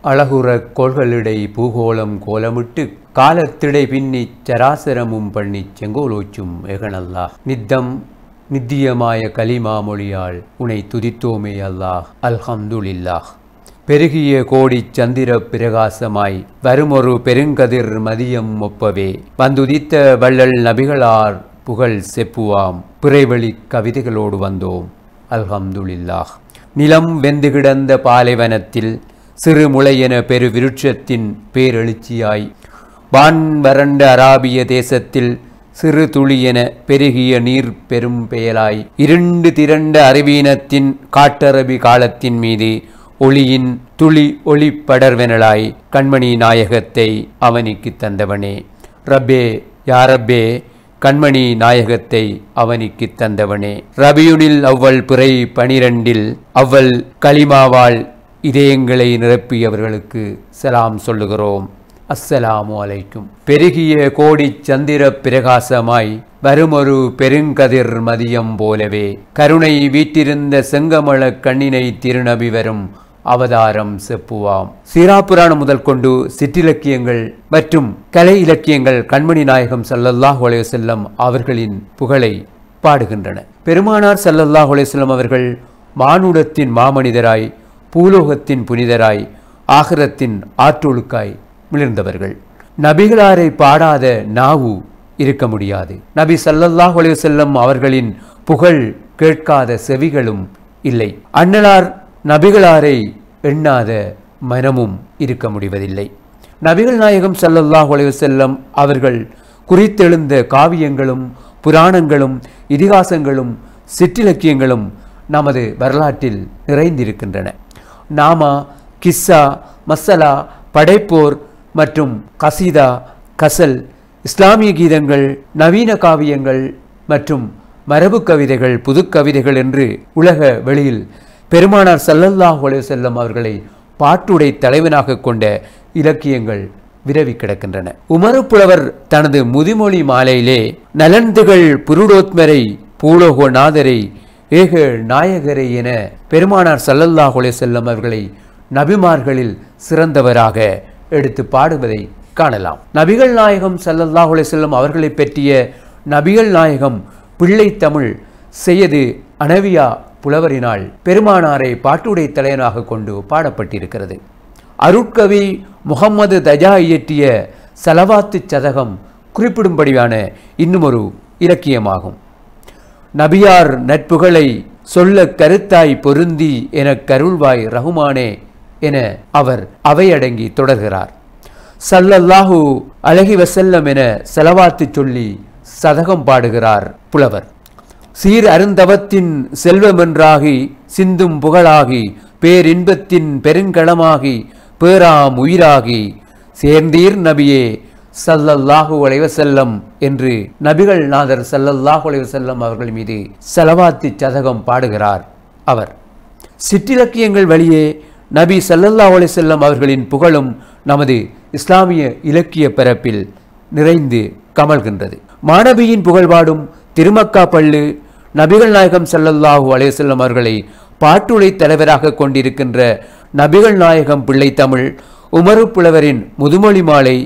அழகுற கோள்களிடை பூகோளம் கோலமிட்டு காலத்திடை பின்னி சராசரமும் பண்ணி செங்கோலோச்சும் ஏகனல்லாஹ் நித்தம் நித்தியமாய கலிமா மொழியால் உனை துதித்தோமே அல்லாஹ் அல்ஹம்துலில்லாஹ். பெருகிய கோடி சந்திர பிரகாசமாய் வருமொரு பெருங்கதிர் மதியம் ஒப்பவே வந்துதித்த வள்ளல் நபிகளார் புகழ் செப்புவாம் பிறைவழி கவிதைகளோடு வந்தோம் அல்ஹம்துலில்லாஹ். நிலம் வெந்து கிடந்த பாலைவனத்தில் சிறு முளையென பெரு விருட்சத்தின் பேரெழுச்சியாய் வான் வறண்ட அராபிய தேசத்தில் சிறு துளியென பெருகிய நீர் பெரும் பெயலாய் இருண்டு திரண்ட அறிவீனத்தின் காட்டரபி காலத்தின் மீது ஒளியின் துளி ஒளி படர்வெனலாய் கண்மணி நாயகத்தை அவனிக்கு தந்தவனே ரப்பே யாரப்பே கண்மணி நாயகத்தை அவனிக்கு தந்தவனே. ரபியுனில் அவ்வள் பிறை 12 அவ்வள் கலிமாவால் இதயங்களை நிரப்பியவர்களுக்கு சலாம் சொல்லுகிறோம். அஸ்ஸலாமு அலைக்கும். பெருகிய கோடி சந்திர பிரகாசமாய் வருமொரு பெருங்கதிர் மதியம் போலவே கருணை வீட்டிருந்த செங்கமல கண்ணினை திருநபி வரும் அவதாரம் செப்புவாம். சீராப்புராணம் முதல் கொண்டு சிற்றிலக்கியங்கள் மற்றும் கலை இலக்கியங்கள் கண்மணி நாயகம் ஸல்லல்லாஹு அலைஹி வஸல்லம் அவர்களின் புகழை பாடுகின்றன. பெருமானார் ஸல்லல்லாஹு அலைஹி வஸல்லம் அவர்கள் மானுடத்தின் மாமனிதராய் பூலோகத்தின் புனிதராய் ஆகிரத்தின் ஆற்றொழுக்காய் மிளிர்ந்தவர்கள். நபிகளாரை பாடாத நாவு இருக்க முடியாது. நபி ஸல்லல்லாஹு அலைஹி வஸல்லம் அவர்களின் புகழ் கேட்காத செவிகளும் இல்லை. அண்ணலார் நபிகளாரை எண்ணாத மனமும் இருக்க முடிவதில்லை. நபிகள் நாயகம் ஸல்லல்லாஹு அலைஹி வஸல்லம் அவர்கள் குறித்தெழுந்த காவியங்களும் புராணங்களும் இதிகாசங்களும் சிற்றிலக்கியங்களும் நமது வரலாற்றில் நிறைந்திருக்கின்றன. நாமா, கிஸ்ஸா, மசலா, படைப்போர் மற்றும் கசீதா, கசல், இஸ்லாமிய கீதங்கள், நவீன காவியங்கள் மற்றும் மரபு கவிதைகள், புது கவிதைகள் என்று உலக வெளியில் பெருமானார் ஸல்லல்லாஹு அலைஹி வஸல்லம் அவர்களை பாட்டுடை தலைவனாக கொண்ட இலக்கியங்கள் விரவி கிடக்கின்றன. உமறு புலவர் தனது முதுமொழி மாலையிலே நலன்துகள் புருடோத்மரை பூலோகநாதரை ஏக நாயகரை என பெருமானார் ஸல்லல்லாஹு அலைஹி வஸல்லம் அவர்களை நபிமார்களில் சிறந்தவராக எடுத்து பாடுவதை காணலாம். நபிகள் நாயகம் ஸல்லல்லாஹு அலைஹி வஸல்லம் அவர்களை பற்றிய நபிகள் நாயகம் பிள்ளை தமிழ் செய்யது அனவியா புலவரினால் பெருமானாரை பாட்டுடை தலைவனாக கொண்டு பாடப்பட்டிருக்கிறது. அருட்கவி முகம்மது தஜா இயற்றிய சலவாத்து சதகம் குறிப்பிடும்படியான இன்னுமொரு இலக்கியமாகும். நபியார் நட்புகளை சொல்ல கருத்தாய் பொருந்தி என கருள்வாய் ரஹ்மானே என அவர் அவையடங்கி தொடர்கிறார். ஸல்லல்லாஹு அலைஹி வஸல்லம் என செலவாத்து சொல்லி சதகம் பாடுகிறார் புலவர். சீர் அருந்தவத்தின் செல்வமென்றாகி சிந்தும் புகழாகி பேரின்பத்தின் பெருங்களமாகி பேராம் உயிராகி சேர்ந்தீர் நபியே ஸல்லல்லாஹு அலைஹி வஸல்லம் என்று நபிகள் நாதர் ஸல்லல்லாஹு அலைஹி வஸல்லம் அவர்கள் மீது ஸலவாத்து சதகம் பாடுகிறார் அவர். சிற்றிலக்கியங்கள் வழியே நபி ஸல்லல்லாஹு அலைஹி வஸல்லம் அவர்களின் புகழும் நமது இஸ்லாமிய இலக்கிய பரப்பில் நிறைந்து கமழ்கின்றது. மாணவியின் புகழ்பாடும் திருமக்கா பள்ளு நபிகள் நாயகம் ஸல்லல்லாஹு அலைஹி வஸல்லம் அவர்களை பாட்டுடை தலைவராக கொண்டிருக்கின்ற நபிகள் நாயகம் பிள்ளை தமிழ், உமரு புலவரின் முதுமொழி மாலை,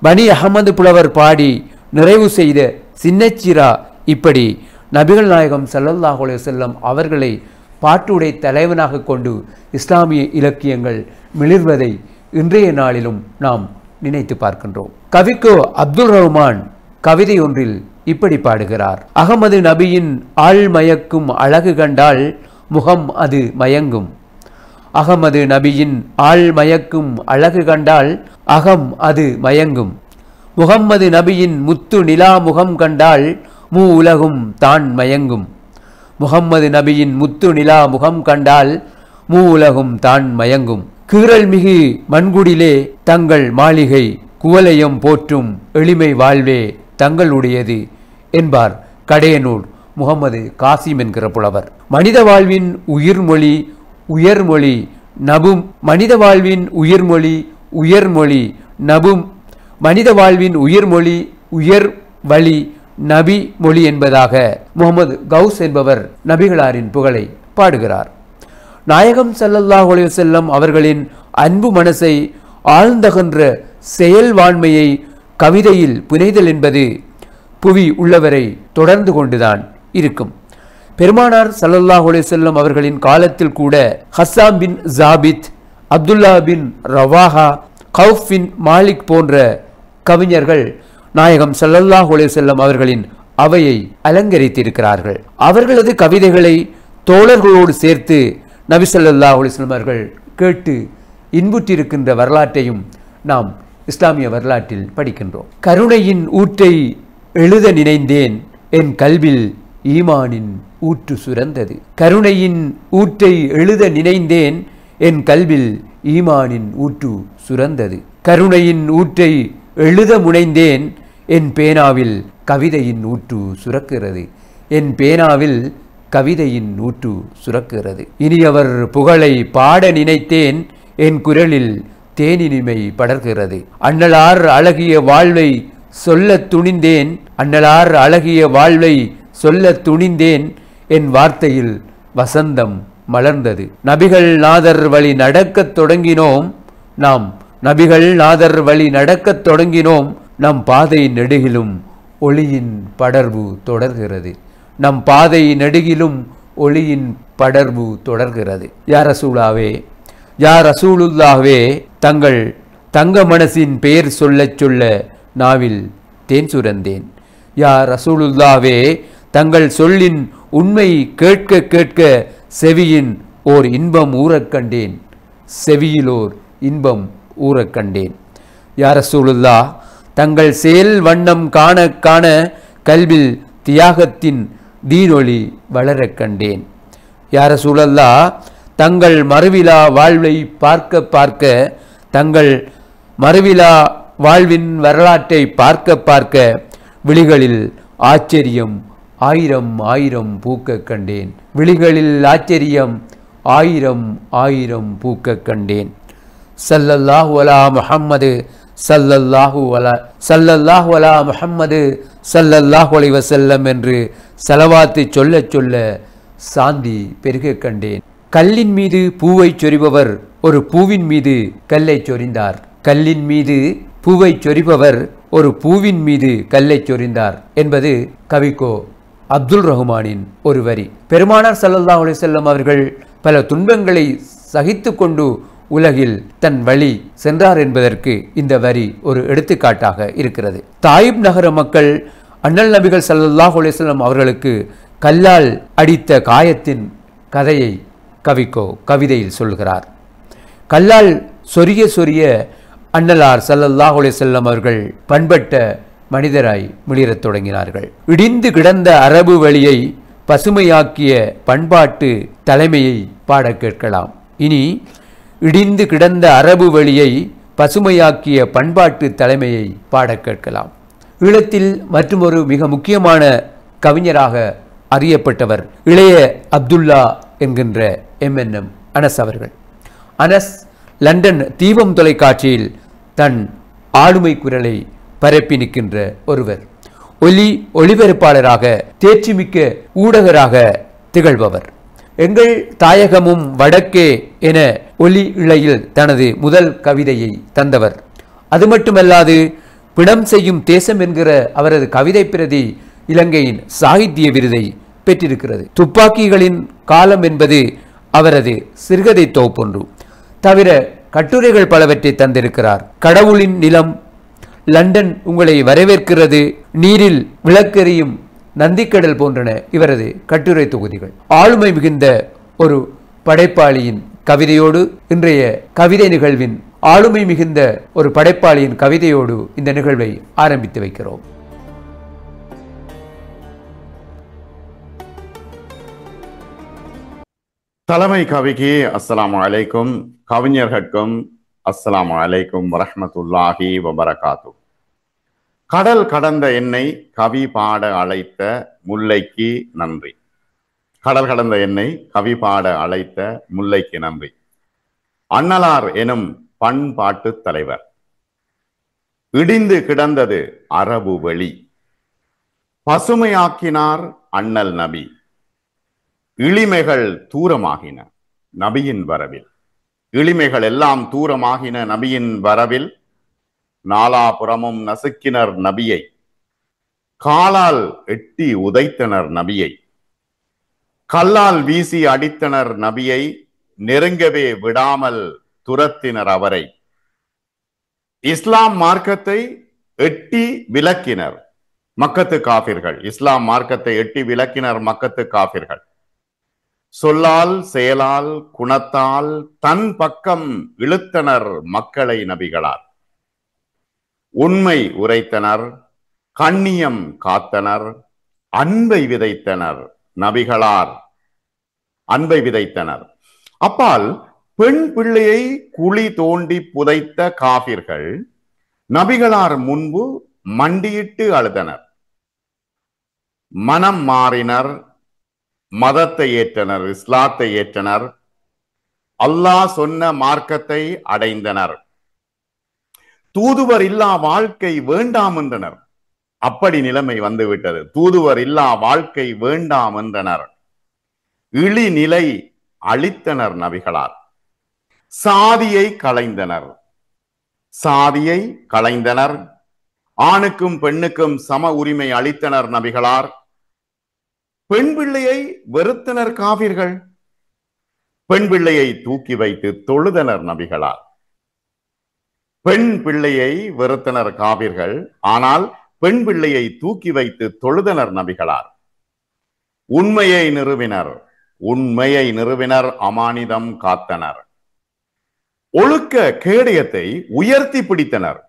பனி அஹமது புலவர் பாடி நிறைவு செய்த சின்னச்சிரா, இப்படி நபிகள் நாயகம் ஸல்லல்லாஹு அலைஹி வஸல்லம் அவர்களை பாட்டுடை தலைவனாக கொண்டு இஸ்லாமிய இலக்கியங்கள் மிளிர்வதை இன்றைய நாளிலும் நாம் நினைத்து பார்க்கின்றோம். கவிக்கோ அப்துல் ரஹ்மான் கவிதை ஒன்றில் இப்படி பாடுகிறார். அகமது நபியின் ஆள் மயக்கும் அழகு கண்டால் முகம் அது மயங்கும். அகமது நபியின் ஆள் மயக்கும் அழகு கண்டால் அகம் அது மயங்கும். முகம்மது நபியின் முத்து நிலா முகம் கண்டால் மூ உலகும் தான் மயங்கும். முகம்மது நபியின் முத்து நிலா முகம் கண்டால் மூ உலகும் தான் மயங்கும். கீறல் மிகு மண்குடிலே தங்கள் மாளிகை குவலயம் போற்றும் எளிமை வாழ்வே தங்களுடையது என்பார் கடையனூர் முகமது காசிம் என்கிற புலவர். மனித வாழ்வின் உயிர்மொழி உயர்மொழி நபும் மனித வாழ்வின் உயிர்மொழி உயர்மொழி நபும் மனித வாழ்வின் உயிர்மொழி உயர் வழி நபி மொழி என்பதாக முகமது கவுஸ் என்பவர் நபிகளாரின் புகழை பாடுகிறார். நாயகம் ஸல்லல்லாஹு அலைஹி வஸல்லம் அவர்களின் அன்பு மனசை ஆழ்ந்தகன்ற செயல்வாண்மையை கவிதையில் புனைதல் என்பது புவி உள்ளவரை தொடர்ந்து கொண்டுதான் இருக்கும். பெருமானார் ஸல்லல்லாஹு அலைஹி வஸல்லம் அவர்களின் காலத்தில் கூட ஹஸ்ஸான் பின் ஜாபித், அப்துல்லா பின் ரவாஹா, கௌஃப் பின் மாலிக் போன்ற கவிஞர்கள் நாயகம் ஸல்லல்லாஹு அலைஹி வஸல்லம் அவர்களின் அவையை அலங்கரித்திருக்கிறார்கள். அவர்களது கவிதைகளை தோழர்களோடு சேர்த்து நபி ஸல்லல்லாஹு அலைஹி வஸல்லம் அவர்கள் கேட்டு இன்புற்றிருக்கின்ற வரலாற்றையும் நாம் இஸ்லாமிய வரலாற்றில் படிக்கின்றோம். கருணையின் ஊற்றை எழுத நினைந்தேன், என் கல்வில் ஈமானின் ஊற்று சுரந்தது. கருணையின் ஊற்றை எழுத நினைந்தேன், என் கல்வில் ஈமானின் ஊற்று சுரந்தது. கருணையின் ஊற்றை எழுத முனைந்தேன், என் பேனாவில் கவிதையின் ஊற்று சுரக்கிறது. என் பேனாவில் கவிதையின் ஊற்று சுரக்கிறது. இனியவர் புகழை பாட நினைத்தேன், என் குரலில் தேனினிமை படர்கிறது. அண்ணலார் அழகிய வாழ்வை சொல்ல துணிந்தேன், அண்ணலார் அழகிய வாழ்வை சொல்ல துணிந்தேன், என் வார்த்தையில் வசந்தம் மலர்ந்தது. நபிகள் நாதர் வழி நடக்கத் தொடங்கினோம் நாம், நபிகள் நாதர் வழி நடக்கத் தொடங்கினோம், நம் பாதை நெடுகிலும் ஒளியின் படர்வு தொடர்கிறது. நம் பாதை நெடுகிலும் ஒளியின் படர்வு தொடர்கிறது. யா ரசூலாவே, யா ரசூலுல்லாஹ்வே, தங்கள் தங்க மனசின் பெயர் சொல்லச் சொல்ல நாவில் தேன் சுரந்தேன். யா ரசூலுல்லாஹ்வே, தங்கள் சொல்லின் உண்மை கேட்க கேட்க செவியின் ஓர் இன்பம் ஊறக் கண்டேன். செவியிலோர் இன்பம் ஊறக் கண்டேன். யா ரசூலுல்லாஹ், தங்கள் செயல் வண்ணம் காண காண கல்வில் தியாகத்தின் தீனொளி வளரக் கண்டேன். யா ரசூலல்லாஹ், தங்கள் மறுவிலா வாழ்வை பார்க்க பார்க்க, தங்கள் மறுவிலா வாழ்வின் வரலாற்றை பார்க்க பார்க்க விழிகளில் ஆச்சரியம் ஆயிரம் ஆயிரம் பூக்க கண்டேன். விழிகளில் ஆச்சரியம் ஆயிரம் ஆயிரம் பூக்க கண்டேன். ஸல்லல்லாஹு அலா முஹம்மது ஸல்லல்லாஹு அலா முஹம்மது ஸல்லல்லாஹு அலைஹி வஸல்லம் என்று ஸலவாத்தை சொல்ல சொல்ல சாந்தி பெருக கண்டேன். கல்லின் மீது பூவை சொரிபவர் ஒரு பூவின் மீது கல்லை சொரிந்தார். கல்லின் மீது பூவை சொரிபவர் ஒரு பூவின் மீது கல்லை சொரிந்தார் என்பது கவிக்கோ அப்துல் ரஹ்மானின் ஒரு வரி. பெருமானார் ஸல்லல்லாஹு அலைஹி வஸல்லம் அவர்கள் பல துன்பங்களை சகித்து கொண்டு உலகில் தன் வழி சென்றார் என்பதற்கு இந்த வரி ஒரு எடுத்துக்காட்டாக இருக்கிறது. தாயிப் நகர மக்கள் அண்ணல் நபிகள் ஸல்லல்லாஹு அலைஹி வஸல்லம் அவர்களுக்கு கல்லால் அடித்த காயத்தின் கதையை கவிக்கோ கவிதையில் சொல்கிறார். கல்லால் சொரிய சொரிய அண்ணலார் ஸல்லல்லாஹு அலைஹி வஸல்லம் அவர்கள் பண்பட்ட மனிதராய் மிளிரத் தொடங்கினார்கள். இடிந்து கிடந்த அரபு வழியை பசுமையாக்கிய பண்பாட்டு தலைமையை பாட கேட்கலாம். இனி இடிந்து கிடந்த அரபு வழியை பசுமையாக்கிய பண்பாட்டு தலைமையை பாட கேட்கலாம். ஈழத்தில் மற்றொரு மிக முக்கியமான கவிஞராக அறியப்பட்டவர் இளைய அப்துல்லா என்கின்ற MNM அனஸ் அவர்கள். அனஸ் லண்டன் தீபம் தொலைக்காட்சியில் தன் ஆளுமை குரலை பரப்பி நிற்கின்ற ஒருவர். ஒளிபரப்பாளராக தேர்ச்சிமிக்க ஊடகராக திகழ்பவர். எங்கள் தாயகமும் வடக்கே என ஒலி இழையில் தனது முதல் கவிதையை தந்தவர். அது மட்டுமல்லாது பிணம் செய்யும் தேசம் என்கிற அவரது கவிதை பிரதி இலங்கையின் சாகித்ய விருதை பெற்றிருக்கிறது. துப்பாக்கிகளின் காலம் என்பது அவரது சிறுகதை தொகுப்பொன்று. தவிர கட்டுரைகள் பலவற்றை தந்திருக்கிறார். கடவுளின் நிலம், லண்டன் உங்களை வரவேற்கிறது, நீரில் விளக்கெறியும் நந்திக்கடல் போன்றன இவரது கட்டுரை தொகுதிகள். ஆளுமை மிகுந்த ஒரு படைப்பாளியின் கவிதையோடு இன்றைய கவிதை நிகழ்வின் ஆளுமை மிகுந்த ஒரு படைப்பாளியின் கவிதையோடு இந்த நிகழ்வை ஆரம்பித்து வைக்கிறோம். தலைமை கவிக்கு அஸ்ஸலாமு அலைக்கும், கவிஞர்களுக்கும் அஸ்ஸலாமு அலைக்கும் வரஹ்மத்துல்லாஹி வபரகாத்து. கடல் கடந்த என்னை கவி பாட அழைத்த முல்லைக்கு நன்றி. கடல் கடந்த என்னை கவி பாட அழைத்த முல்லைக்கு நன்றி. அண்ணலார் எனும் பண்பாட்டு தலைவர். இடிந்து கிடந்தது அரபு வெளி, பசுமையாக்கினார் அண்ணல் நபி. இளிமைகள் தூரமாகின நபியின் வரவில். இளிமைகள் எல்லாம் தூரமாகின நபியின் வரவில். நாலாபுறமும் நசுக்கினர் நபியை, காலால் எட்டி உதைத்தனர் நபியை, கல்லால் வீசி அடித்தனர் நபியை, நெருங்கவே விடாமல் துரத்தினர் அவரை. இஸ்லாம் மார்க்கத்தை எட்டி விலக்கினர் மக்கத்து காபிர்கள். இஸ்லாம் மார்க்கத்தை எட்டி விலக்கினர் மக்கத்து காபிர்கள். சொல்லால் செயலால் குணத்தால் தன் பக்கம் இழுத்தனர் மக்களை நபிகளார். உண்மை உரைத்தனர், கண்ணியம் காத்தனர், அன்பை விதைத்தனர் நபிகளார். அன்பை விதைத்தனர். அப்பால் பெண் பிள்ளையை குழி தோண்டி புதைத்த காபிர்கள் நபிகளார் முன்பு மண்டியிட்டு அழுதனர். மனம் மாறினர், மதத்தை ஏற்றனர், இஸ்லாத்தை ஏற்றனர், அல்லாஹ் சொன்ன மார்க்கத்தை அடைந்தனர். தூதுவர் இல்லா வாழ்க்கை வேண்டாம் என்றனர். அப்படி நிலைமை வந்துவிட்டது. தூதுவர் இல்லா வாழ்க்கை வேண்டாம் என்றனர். இழிநிலை அளித்தனர் நபிகளார். சாதியை களைந்தனர். சாதியை களைந்தனர். ஆணுக்கும் பெண்ணுக்கும் சம உரிமை அளித்தனர் நபிகளார். பெண் பிள்ளையை வெறுத்தனர் காபிர்கள். பெண் பிள்ளையை தூக்கி வைத்து தொழுதனர் நபிகளார். பெண் பிள்ளையை வெறுத்தனர் காபிர்கள். ஆனால் பெண் பிள்ளையை தூக்கி வைத்து தொழுதனர் நபிகளார். உண்மையை நிறுவினர். உண்மையை நிறுவினர். அமானிதம் காத்தனர். ஒழுக்க கேடயத்தை உயர்த்தி பிடித்தனர்.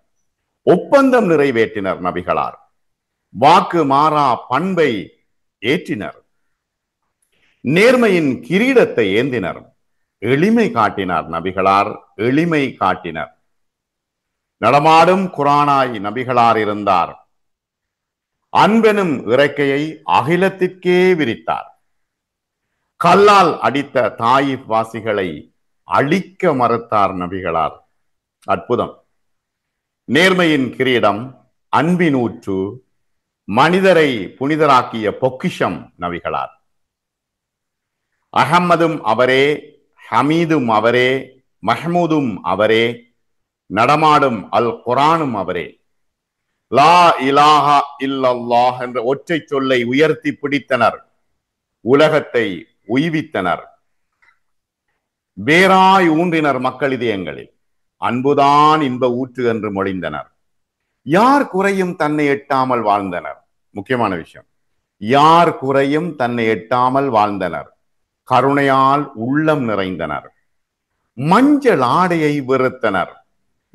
ஒப்பந்தம் நிறைவேற்றினர் நபிகளார். வாக்கு மாறா பண்பை ஏற்றினர். நேர்மையின் கிரீடத்தை ஏந்தினர். எளிமை காட்டினார் நபிகளார். எளிமை காட்டினர். நடமாடும் குரானாய் நபிகளார் இருந்தார். அன்பெனும் இறக்கையை அகிலத்திற்கே விரித்தார். கல்லால் அடித்த தாயிப் வாசிகளை அழிக்க மறுத்தார் நபிகளார். அற்புதம். நேர்மையின் கிரீடம், அன்பினூற்று, மனிதரை புனிதராக்கிய பொக்கிஷம் நபிகளார். அஹம்மதும் அவரே, ஹமீதும் அவரே, மஹ்மூதும் அவரே, நடமாடும் அல் குரானும் அவரே. லா இலாஹா இல்லல்லாஹ் என்ற ஒற்றை சொல்லை உயர்த்தி பிடித்தனர். உலகத்தை உய்வித்தனர். வேறாய் ஊன்றினர் மக்கள் இதயங்களில். அன்புதான் இன்ப ஊற்று என்று மொழிந்தனர். யார் குறையும் தன்னை எட்டாமல் வாழ்ந்தனர். முக்கியமான விஷயம். யார் குறையும் தன்னை எட்டாமல் வாழ்ந்தனர். கருணையால் உள்ளம் நிறைந்தனர். மஞ்சள் ஆடையை வெறுத்தனர்.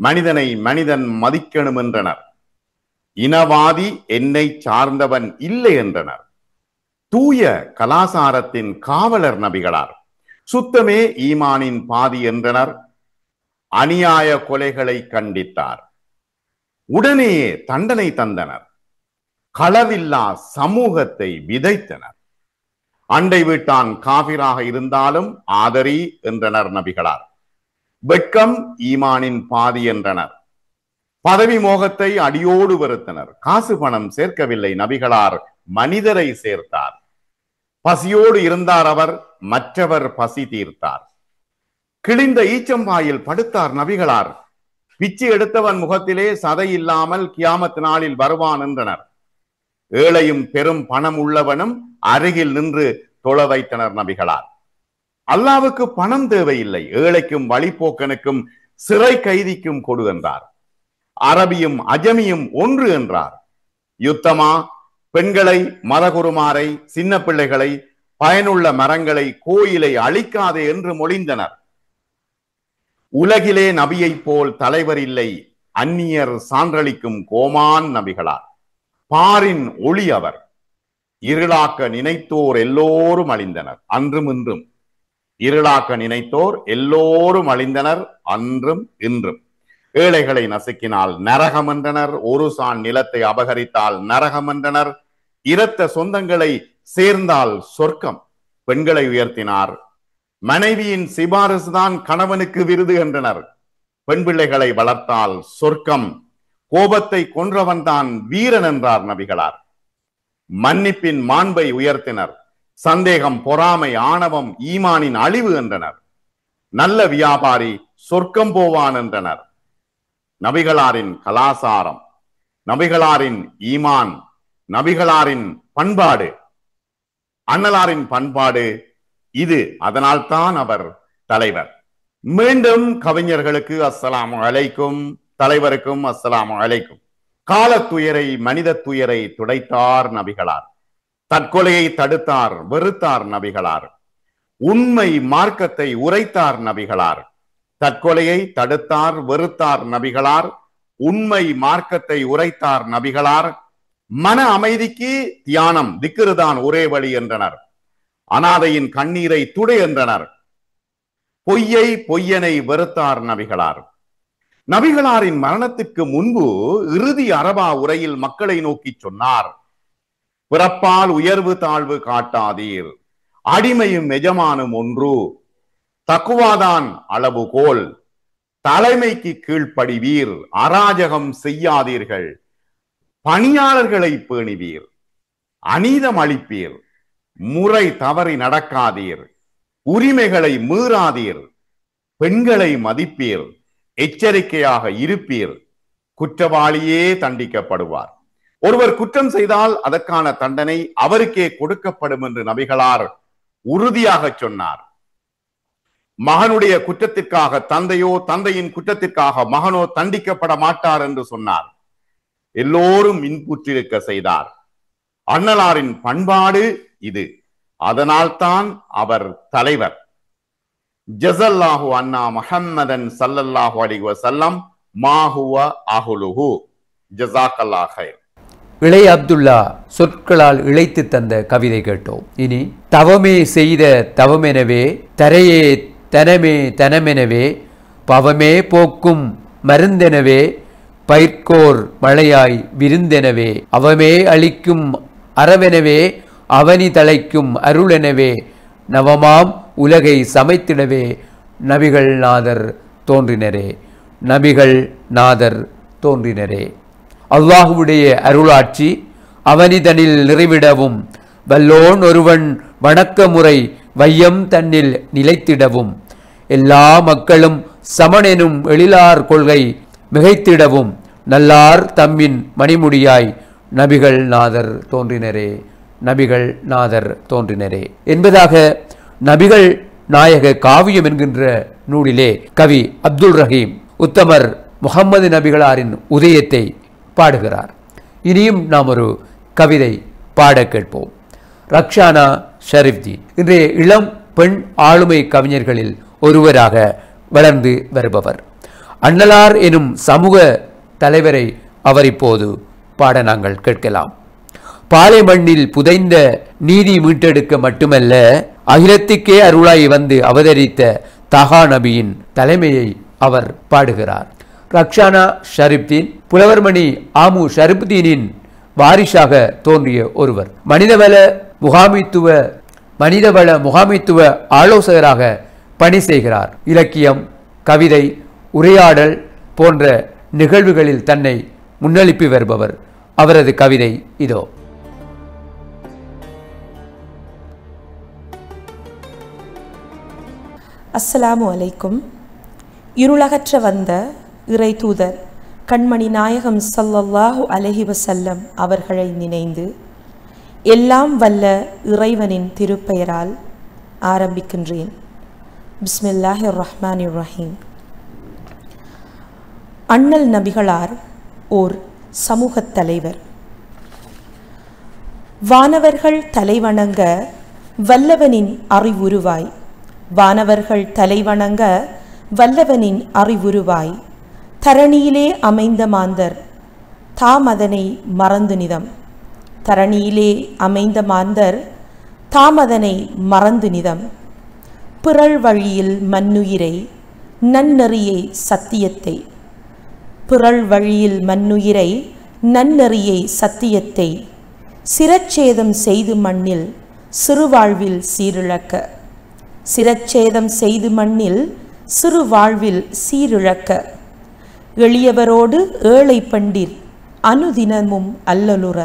மனிதனை மனிதன் மதிக்கணும் என்றனர். இனவாதி என்னை சார்ந்தவன் இல்லை என்றனர். தூய கலாசாரத்தின் காவலர் நபிகளார். சுத்தமே ஈமானின் பாதி என்றனர். அநியாய கொலைகளை கண்டித்தார். உடனே தண்டனை தந்தனர். களவில்லா சமூகத்தை விதைத்தனர். அண்டை வீட்டான் காபிராக இருந்தாலும் ஆதரி என்றனர் நபிகளார். வெட்கம் ஈமானின் பாதி என்றனர். பதவி மோகத்தை அடியோடு வெறுத்தனர். காசு பணம் சேர்க்கவில்லை நபிகளார். மனிதரை சேர்த்தார். பசியோடு இருந்தார் அவர். மற்றவர் பசி தீர்த்தார். கிழிந்த ஈச்சம்பாயில் படுத்தார் நபிகளார். பிச்சை எடுத்தவன் முகத்திலே சதை இல்லாமல் கியாமத் நாளில் வருவான் என்றனர். ஏழையும் பெரும் பணம் உள்ளவனும் அருகில் நின்று தொழ வைத்தனர் நபிகளார். அல்லாவுக்கு பணம் தேவையில்லை. ஏழைக்கும் வழிபோக்கனுக்கும் சிறை கைதிக்கும் கொடு என்றார். அரபியும் அஜமியும் ஒன்று என்றார். யுத்தமா, பெண்களை, மதகுருமாரை, சின்ன பிள்ளைகளை, பயனுள்ள மரங்களை, கோயிலை அழிக்காதே என்று மொழிந்தனர். உலகிலே நபியை போல் தலைவர் இல்லை. அந்நியர் சான்றளிக்கும் கோமான் நபிகளார். பாரின் ஒளி அவர். இருளாக்க நினைத்தோர் எல்லோரும் அழிந்தனர். அன்றும் இன்றும் இருளாக்க நினைத்தோர் எல்லோரும் அழிந்தனர். அன்றும் இன்றும். ஏழைகளை நசுக்கினால் நரகம் என்றனர். ஒரு சான் நிலத்தை அபகரித்தால் நரகம் என்றனர். இரத்த சொந்தங்களை சேர்ந்தால் சொர்க்கம். பெண்களை உயர்த்தினார். மனைவியின் சிபாரிசு தான் கணவனுக்கு விருது என்றனர். பெண் பிள்ளைகளை வளர்த்தால் சொர்க்கம். கோபத்தை கொன்றவன் தான் வீரன் என்றார் நபிகளார். மன்னிப்பின் மாண்பை உயர்த்தினர். சந்தேகம், பொறாமை, ஆணவம் ஈமானின் அழிவு என்றனர். நல்ல வியாபாரி சொர்க்கம் போவான் என்றனர். நபிகளாரின் கலாசாரம், நபிகளாரின் ஈமான், நபிகளாரின் பண்பாடு, அண்ணலாரின் பண்பாடு இது. அதனால்தான் அவர் தலைவர். மீண்டும் கவிஞர்களுக்கு அஸ்ஸலாமு அலைக்கும், தலைவருக்கும் அஸ்ஸலாமு அலைக்கும். காலத்துயரை, மனித துயரை துடைத்தார் நபிகளார். தற்கொலையை தடுத்தார், வெறுத்தார் நபிகளார். உண்மை மார்க்கத்தை உரைத்தார் நபிகளார். தற்கொலையை தடுத்தார், வெறுத்தார் நபிகளார். உண்மை மார்க்கத்தை உரைத்தார் நபிகளார். மன அமைதிக்கு தியானம், திக்ருதான் ஒரே வழி என்றனர். அனாதையின் கண்ணீரை துடை என்றனர். பொய்யை, பொய்யனை வெறுத்தார் நபிகளார். நபிகளாரின் மரணத்திற்கு முன்பு இறுதி அரபா உரையில் மக்களை நோக்கி சொன்னார், பிறப்பால் உயர்வு தாழ்வு காட்டாதீர், அடிமையும் எஜமானும் ஒன்று, தக்குவாதான் அளவுகோல், தலைமைக்கு கீழ்ப்படிவீர், அராஜகம் செய்யாதீர்கள், பணியாளர்களை பேணுவீர், அநீதம் அளிப்பீர், முறை தவறி நடக்காதீர், உரிமைகளை மீறாதீர், பெண்களை மதிப்பீர், எச்சரிக்கையாக இருப்பீர், குற்றவாளியே தண்டிக்கப்படுவார். ஒருவர் குற்றம் செய்தால் அதற்கான தண்டனை அவருக்கே கொடுக்கப்படும் என்று நபிகளார் உறுதியாக சொன்னார். மகனுடைய குற்றத்திற்காக தந்தையோ, தந்தையின் குற்றத்திற்காக மகனோ தண்டிக்கப்பட மாட்டார் என்று சொன்னார். எல்லோரும் இன்புற்றிருக்க செய்தார். அண்ணலாரின் பண்பாடு இது. அதனால்தான் அவர் தலைவர். ஜஸல்லாஹு அன்னா முஹம்மதன் ஸல்லல்லாஹு அலைஹி வஸல்லம் மா ஹுவ அஹ்லுஹு. ஜஸாக்கல்லாஹ் கைர். இளை அப்துல்லா சொற்களால் இழைத்து தந்த கவிதை கேட்டோம். இனி தவமே செய்த தவமெனவே, தரையே தனமே தனமெனவே, பவமே போக்கும் மருந்தெனவே, பயிர்க்கோர் மழையாய் விருந்தெனவே, அவமே அளிக்கும் அறவெனவே, அவனி தலைக்கும் அருளெனவே, நவமாம் உலகை சமைத்திடவே, நபிகள் நாதர் தோன்றினரே, நபிகள் நாதர் தோன்றினரே. அல்லாஹுடைய அருளாட்சி அவனிதனில் நிறைவிடவும், வல்லோன் ஒருவன் வணக்க முறை வையம் தன்னில் நிலைத்திடவும், எல்லா மக்களும் சமனெனும் எழிலார் கொள்கை மிகைத்திடவும், நல்லார் தம்மின் மணிமுடியாய் நபிகள் நாதர் தோன்றினரே, நபிகள் நாதர் தோன்றினரே என்பதாக நபிகள் நாயக காவியம் என்கின்ற நூலிலே கவி அப்துல் ரஹீம் உத்தமர் முகம்மது நபிகளாரின் உதயத்தை பாடுகிறார். இனியும் நாம் ஒரு கவிதை பாட கேட்போம். ரக்ஷானா ஷரீப்தீன் இன்றைய இளம் பெண் ஆளுமை கவிஞர்களில் ஒருவராக வளர்ந்து வருபவர். அண்ணலார் எனும் சமூக தலைவரை அவர் இப்போது பாட நாங்கள் கேட்கலாம். பாலை மண்ணில் புதைந்த நீதி மீட்டெடுக்க மட்டுமல்ல, அகிலத்துக்கே அருளாய் வந்து அவதரித்த தஹா நபியின் தலைமையை அவர் பாடுகிறார். ரக்ஷானா ஷரீப்தீன் புலவர்மணி ஆமு ஷரீப்தீனின் வாரிசாக தோன்றிய ஒருவர். மனிதவள முகாமைத்துவ ஆலோசகராக பணி செய்கிறார். இலக்கியம், கவிதை, உரையாடல் போன்ற நிகழ்வுகளில் தன்னை முன்னெழுப்பி வருபவர். அவரது கவிதை இதோ. அஸ்ஸலாமு அலைக்கும். இருளகற்ற வந்த இறை தூதர் கண்மணி நாயகம் ஸல்லல்லாஹு அலைஹி வஸல்லம் அவர்களை நினைந்து எல்லாம் வல்ல இறைவனின் திருப்பெயரால் ஆரம்பிக்கின்றேன். பிஸ்மில்லாஹிர் ரஹ்மானிர் ரஹீம். அண்ணல் நபிகளார் ஓர் சமூகத் தலைவர். வானவர்கள் தலைவணங்க வல்லவனின் அறிவுருவாய், வானவர்கள் தலைவணங்க வல்லவனின் அறிவுருவாய், தரணியிலே அமைந்த மாந்தர் தாமதனை மறந்து நிதம், தரணியிலே அமைந்த மாந்தர் தாமதனை மறந்து நிதம், பிறள் வழியில் மண்ணுயிரை நன்னெறியை சத்தியத்தை, பிறள் வழியில் மண்ணுயிரை நன்னெறியை சத்தியத்தை, சிரச்சேதம் செய்து மண்ணில் சிறுவாழ்வில் சீரிழக்க, சிரச்சேதம் செய்து மண்ணில் சிறுவாழ்வில் சீரிழக்க, எளியவரோடு ஏழை பெண்டிர் அனுதினமும் அல்லலுற,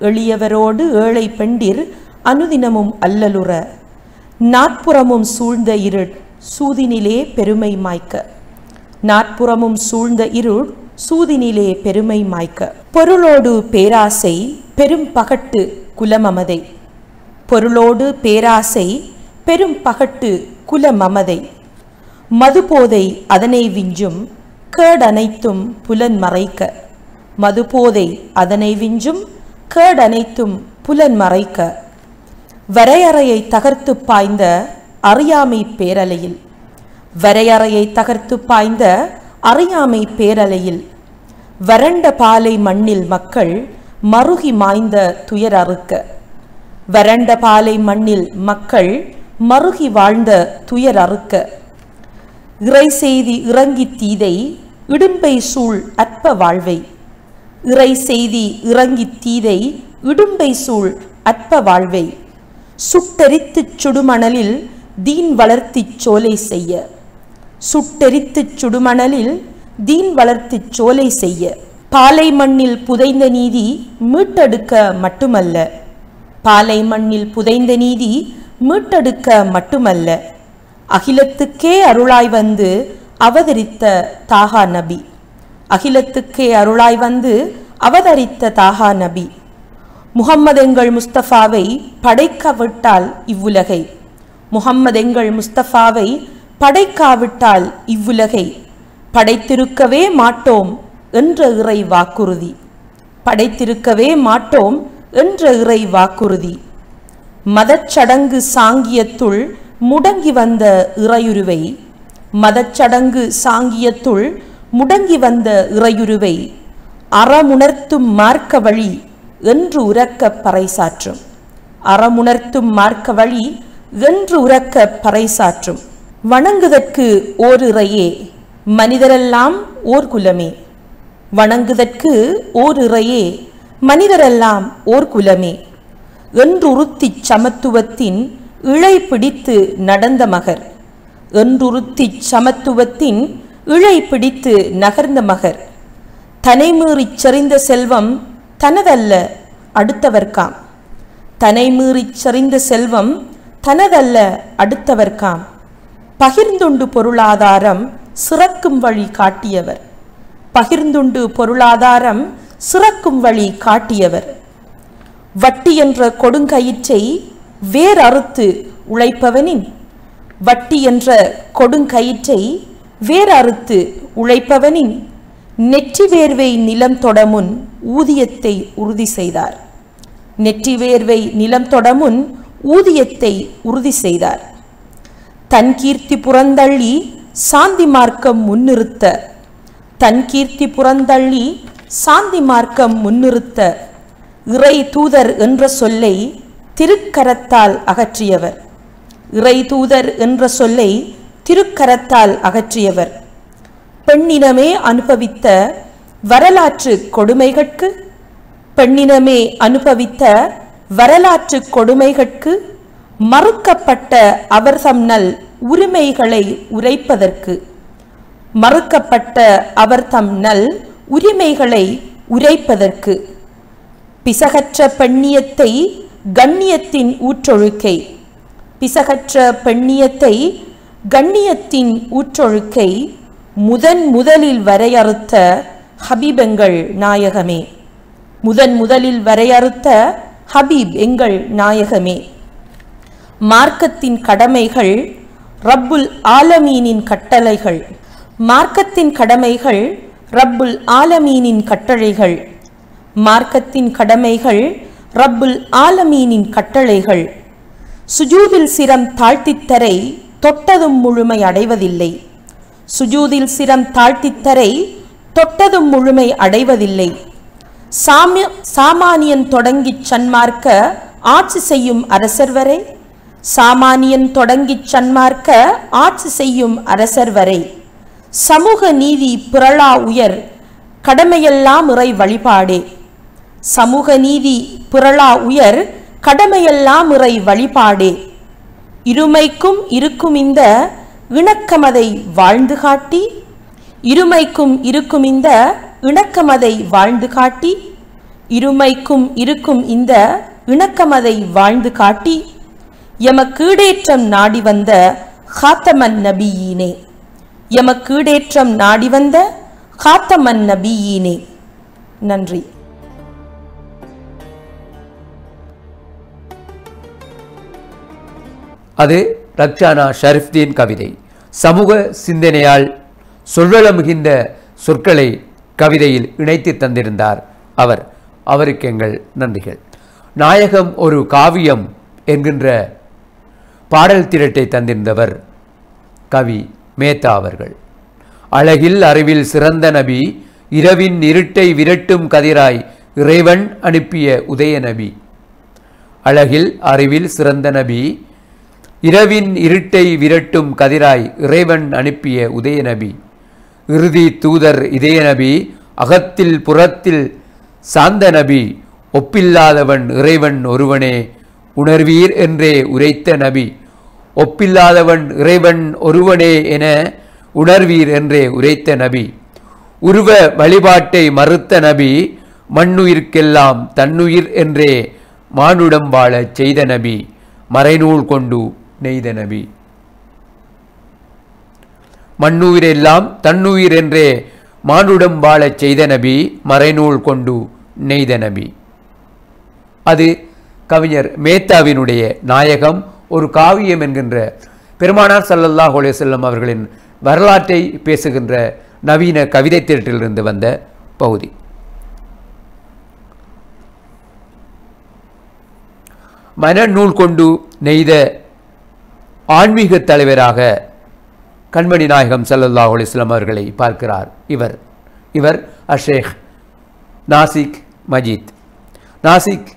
எளியவரோடு ஏழை பெண்டிர் அனுதினமும் அல்லலுற, நாற்புறமும் சூழ்ந்த இருள் சூதினிலே பெருமை மாய்க்க. நாற்புறமும் சூழ்ந்த இருள் சூதினிலே பெருமை மாய்க்க. பொருளோடு பேராசை பெரும் பகட்டு குலமமதை. பொருளோடு பேராசை பெரும் பகட்டு குலமமதை. மதுபோதை அதனை விஞ்சும் கேடனைத்தும் புலன் மறைக்க. மதுபோதை அதனை விஞ்சும் கேடனைத்தும் புலன் மறைக்க. வரையறையை தகர்த்து பாய்ந்த அறியாமை பேரலையில். வரையறையை தகர்த்து பாய்ந்த அறியாமை பேரலையில். வறண்ட பாலை மண்ணில் மக்கள் மருகி மாய்ந்த துயர் அறுக்க. வறண்ட பாலை மண்ணில் மக்கள் மருகி வாழ்ந்த துயர் அறுக்க. இறை செய்தி இறங்கி தீதை இடும்பை சூழ் அற்ப வாழ்வை. இறை செய்தி இறங்கி தீதை இடும்பை சூழ் அற்ப வாழ்வை. சுட்டெரித்து சுடுமணலில் தீன் வளர்த்தி சோலை செய்ய. சுட்டெரித்து சுடுமணலில் தீன் வளர்த்தி சோலை செய்ய. பாலை மண்ணில் புதைந்த நீதி மீட்டெடுக்க மட்டுமல்ல. பாலை மண்ணில் புதைந்த நீதி மீட்டெடுக்க மட்டுமல்ல. அகிலத்துக்கே அருளாய் வந்து அவதரித்த தாகா நபி. அகிலத்துக்கே அருளாய் வந்து அவதரித்த தாகா நபி. முஹம்மது எங்கள் முஸ்தபாவை படைக்காவிட்டால் இவ்வுலகை. முஹம்மது எங்கள் முஸ்தபாவை படைக்காவிட்டால் இவ்வுலகை படைத்திருக்கவே மாட்டோம் என்ற இறை வாக்குறுதி. படைத்திருக்கவே மாட்டோம் என்ற இறை வாக்குறுதி. மதச்சடங்கு சாங்கியத்துள் முடங்கி வந்த இறையுருவை. மதச்சடங்கு சாங்கியத்துள் முடங்கி வந்த இறையுருவை அறமுணர்த்தும் மார்க்க வழி என்று உரக்க பறைசாற்றும். அறமுணர்த்தும் மார்க்க வழி என்று உரக்க பறைசாற்றும். வணங்குதற்கு ஓர் இறையே மனிதரெல்லாம் ஓர் குலமே. வணங்குதற்கு ஓர் இறையே மனிதரெல்லாம் ஓர் குலமே என்றுறுத்தி சமத்துவத்தின் இழை பிடித்து நடந்த மகர். என்றுறுத்தி சமத்துவத்தின் இழை பிடித்து நகர்ந்த மகர். தனைமீறிச் செறிந்த செல்வம் தனதல்ல அடுத்தவர்காம். தனைமீறிச் செறிந்த செல்வம் தனதல்ல அடுத்தவர்காம். பகிர்ந்துண்டு பொருளாதாரம் சிறக்கும் வழி காட்டியவர். பகிர்ந்துண்டு பொருளாதாரம் சிறக்கும் வழி காட்டியவர். வட்டி என்ற கொடுங்கயிற்றை வேர் அறுத்து உழைப்பவனின். வட்டி என்ற கொடுங்கயிற்றை வேர் அறுத்து உழைப்பவனின் நெற்றி வேர்வை நிலம் தொடமுன் ஊதியத்தை உறுதி செய்தார். நெற்றி வேர்வை நிலம் தொடமுன் ஊதியத்தை உறுதி செய்தார். தன் கீர்த்தி புறந்தள்ளி சாந்தி மார்க்கம் முன்னிறுத்த. தன் கீர்த்தி புறந்தள்ளி சாந்தி மார்க்கம் முன்னிறுத்த இறை தூதர் என்ற சொல்லை திருக்கரத்தால் அகற்றியவர். இறை தூதர் என்ற சொல்லை திருக்கரத்தால் அகற்றியவர். பெண்ணினமே அனுபவித்த வரலாற்று கொடுமைகட்கு. பெண்ணினமே அனுபவித்த வரலாற்று கொடுமைகட்கு மறுக்கப்பட்ட அவர்தம் நல் உரிமைகளை உரைப்பதற்கு. மறுக்கப்பட்ட அவர்தம் நல் உரிமைகளை உரைப்பதற்கு. பிசகற்ற பெண்ணியத்தை கண்ணியத்தின் ஊற்றொழுக்கை. பிசகற்ற பெண்ணியத்தை கண்ணியத்தின் ஊற்றொழுக்கை முதலில் வரையறுத்த ஹபீப் எங்கள் நாயகமே. முதலில் வரையறுத்த ஹபீப் எங்கள் நாயகமே. மார்க்கத்தின் கடமைகள் ரப்புல் ஆலமீனின் கட்டளைகள். மார்க்கத்தின் கடமைகள் ரப்புல் ஆலமீனின் கட்டளைகள். மார்க்கத்தின் கடமைகள் ரப்புல் ஆலமீனின் கட்டளைகள். சுஜூதில் சிரம் தாழ்த்தித்தரை தொட்டதும் முழுமை அடைவதில்லை. சுஜூதில் சிரம் தாழ்த்தித்தரை தொட்டதும் முழுமை அடைவதில்லை. சாமானியன் தொடங்கிச் சன்மார்க்க ஆட்சி செய்யும் அரசர் வரை. சாமானியன் தொடங்கிச் சன்மார்க்க ஆட்சி செய்யும் அரசர் வரை. சமூக நீதி பிறழா உயர் கடமையெல்லாம் இறை வழிபாடே. சமூக நீதி பிறழா உயர் கடமையெல்லாம் இறை வழிபாடே. இருமைக்கும் இருக்கும் இந்த இணக்கமதை வாழ்ந்து காட்டி. இருமைக்கும் இருக்கும் இந்த இணக்கமதை வாழ்ந்து காட்டி. இருமைக்கும் இருக்கும் இந்த இணக்கமதை வாழ்ந்து காட்டி. எமக்கீடேற்றம் நாடி வந்த ஹாத்தமன் நபியீனே, எமக்கீடேற்றம் நாடி வந்த ஹாத்தமன் நபியீனே. நன்றி. அது ரக்ஷானா ஷரீஃப்தீன் கவிதை. சமூக சிந்தனையால் சொல்லல மிகுந்த சொற்களை கவிதையில் இணைத்து தந்திருந்தார் அவர். அவருக்கு எங்கள் நன்றிகள். நாயகம் ஒரு காவியம் என்கின்ற பாடல் திரட்டை தந்திருந்தவர் கவி மேத்தா அவர்கள். அழகில் அறிவில் சிறந்த நபி, இரவின் இருட்டை விரட்டும் கதிராய் இறைவன் அனுப்பிய உதய நபி. அழகில் அறிவில் சிறந்த நபி, இரவின் இருட்டை விரட்டும் கதிராய் இறைவன் அனுப்பிய உதய நபி. இறுதி தூதர் இதய நபி, அகத்தில் புறத்தில் சாந்த நபி. ஒப்பில்லாதவன் இறைவன் ஒருவனே, உணர்வீர் என்றே உரைத்த நபி. ஒப்பில்லாதவன் இறைவன் ஒருவனே என உணர்வீர் என்றே உரைத்த நபி. உருவ வழிபாட்டை மறுத்த நபி, மண்ணுயிர்க்கெல்லாம் தன்னுயிர் என்றே மானுடம் வாழச் செய்த நபி. மறைநூல் கொண்டு நெய்த நபி. மண்ணுயிரெல்லாம் தன்னுயிர் என்றே மானுடம் வாழச் செய்த நபி. மறைநூல் கொண்டு நெய்த நபி. அது கவிஞர் மேத்தாவினுடைய நாயகம் ஒரு காவியம் என்கின்ற பெருமானார் ஸல்லல்லாஹு அலைஹி வஸல்லம் அவர்களின் வரலாற்றை பேசுகின்ற நவீன கவிதை திரட்டிலிருந்து வந்த பகுதி. மனநூல் கொண்டு நெய்த ஆன்மீக தலைவராக கண்மணி நாயகம் ஸல்லல்லாஹு அலைஹி வஸல்லம் அவர்களை பார்க்கிறார் இவர் அஷேக் நாசிக் மஜீத். நாசிக்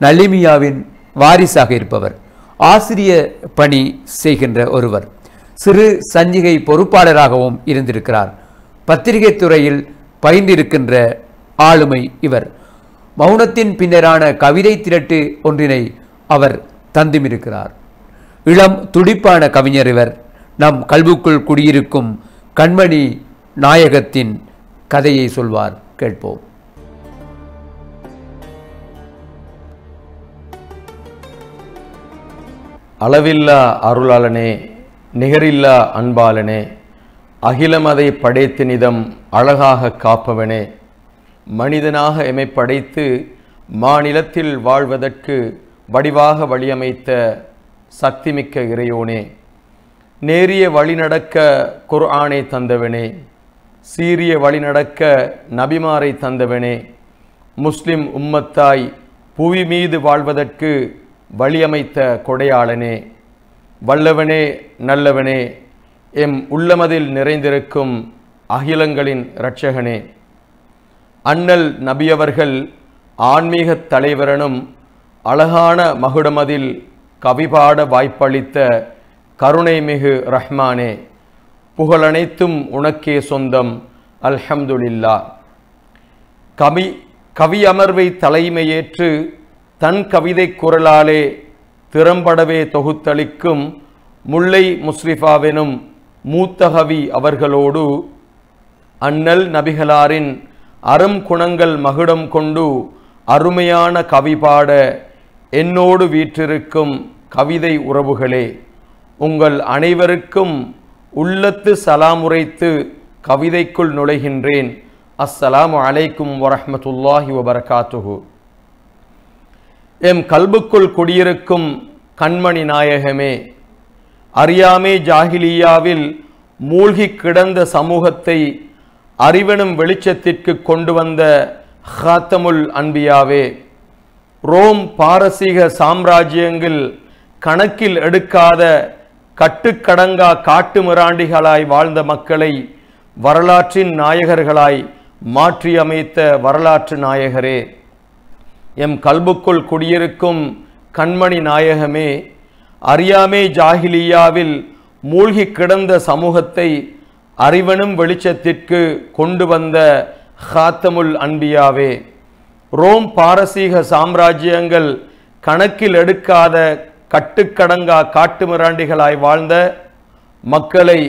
நலிமியாவின் வாரிசாக இருப்பவர், ஆசிரிய பணி செய்கின்ற ஒருவர், சிறு சஞ்சிகை பொறுப்பாளராகவும் இருந்திருக்கிறார். பத்திரிகை துறையில் பயின்றிருக்கின்ற ஆளுமை இவர். மௌனத்தின் பின்னரான கவிதை திரட்டு ஒன்றினை அவர் தந்துமிருக்கிறார். இளம் துடிப்பான கவிஞர் இவர். நம் கல்புக்குள் குடியிருக்கும் கண்மணி நாயகத்தின் கதையை சொல்வார், கேட்போம். அளவில்லா அருளாளனே, நிகரில்லா அன்பாளனே, அகிலமதை படைத்து நிதம் அழகாக காப்பவனே, மனிதனாக எமை படைத்து மாநிலத்தில் வாழ்வதற்கு வடிவாக வழியமைத்த சக்திமிக்க இறையோனே, நேரிய வழிநடக்க குர்ஆனை தந்தவனே, சீரிய வழிநடக்க நபிமாரை தந்தவனே, முஸ்லிம் உம்மத்தாய் புவி மீது வாழ்வதற்கு வழியமைத்த கொடையாளனே, வல்லவனே நல்லவனே, எம் உள்ளமதில் நிறைந்திருக்கும் அகிலங்களின் இரட்சகனே, அண்ணல் நபியவர்கள் ஆன்மீக தலைவரனும் அழகான மகுடமதில் கவிபாட வாய்ப்பளித்த கருணைமிகு ரஹ்மானே, புகழனைத்தும் உனக்கே சொந்தம் அல்ஹம்துலில்லா. கவி அமர்வை தலைமையேற்று தன் கவிதை குரலாலே திறம்படவே தொகுத்தளிக்கும் முல்லை முஸ்ரிஃபாவெனும் மூத்தகவி அவர்களோடு அண்ணல் நபிகளாரின் அரும் குணங்கள் மகுடம் கொண்டு அருமையான கவி பாட என்னோடு வீற்றிருக்கும் கவிதை உறவுகளே, உங்கள் அனைவருக்கும் உள்ளத்து சலாமுரைத்து கவிதைக்குள் நுழைகின்றேன். அஸ்ஸலாமு அலைக்கும் வரஹ்மத்துல்லாஹி வபரகாத்துஹு. எம் கல்புக்குள் குடியிருக்கும் கண்மணி நாயகமே, அறியாமே ஜாஹிலியாவில் மூழ்கி கிடந்த சமூகத்தை அறிவெனும் வெளிச்சத்திற்கு கொண்டு வந்த ஹாத்தமுல் அன்பியாவே, ரோம் பாரசீக சாம்ராஜ்யங்கள் கணக்கில் எடுக்காத கட்டுக்கடங்கா காட்டு மிராண்டிகளாய் வாழ்ந்த மக்களை வரலாற்றின் நாயகர்களாய் மாற்றியமைத்த வரலாற்று நாயகரே, எம் கல்புக்குள் குடியிருக்கும் கண்மணி நாயகமே, அறியாமே ஜாஹிலியாவில் மூழ்கி கிடந்த சமூகத்தை அறிவனும் வெளிச்சத்திற்கு கொண்டு வந்த ஹாத்தமுல் அன்பியாவே, ரோம் பாரசீக சாம்ராஜ்யங்கள் கணக்கில் எடுக்காத கட்டுக்கடங்கா காட்டு மிராண்டிகளாய் வாழ்ந்த மக்களை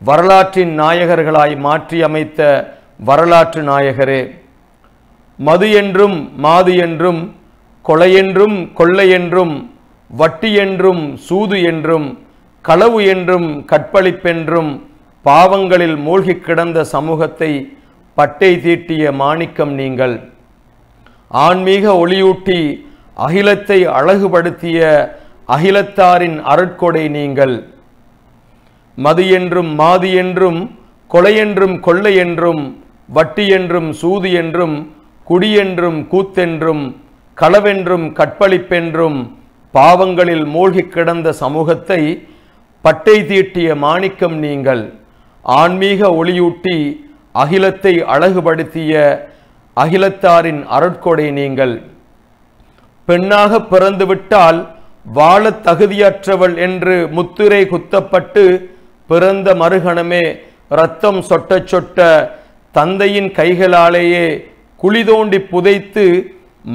வரலாற்றின் நாயகர்களாய் மாற்றி அமைத்த வரலாற்று நாயகரே, மது என்றும் மாது என்றும் கொலை என்றும் கொள்ளை என்றும் வட்டி என்றும் சூது என்றும் களவு என்றும் கற்பழிப்பென்றும் பாவங்களில் மூழ்கி கிடந்த சமூகத்தை பட்டை தீட்டிய மாணிக்கம் நீங்கள். ஆன்மீக ஒளியூட்டி அகிலத்தை அழகுபடுத்திய அகிலத்தாரின் அருட்கொடை நீங்கள். மது என்றும் மாது என்றும் கொலை என்றும் கொள்ளை என்றும் வட்டி என்றும் சூது என்றும் குடியென்றும் கூத்தென்றும் களவென்றும் கற்பழிப்பென்றும் பாவங்களில் மூழ்கி கிடந்த சமூகத்தை பட்டை தீட்டிய மாணிக்கம் நீங்கள். ஆன்மீக ஒளியூட்டி அகிலத்தை அழகுபடுத்திய அகிலத்தாரின் அருட்கொடை நீங்கள். பெண்ணாக பிறந்துவிட்டால் வாழ தகுதியற்றவள் என்று முத்திரை குத்தப்பட்டு பிறந்த மறுகணமே இரத்தம் சொட்ட சொட்ட தந்தையின் கைகளாலேயே குழி தோண்டி புதைத்து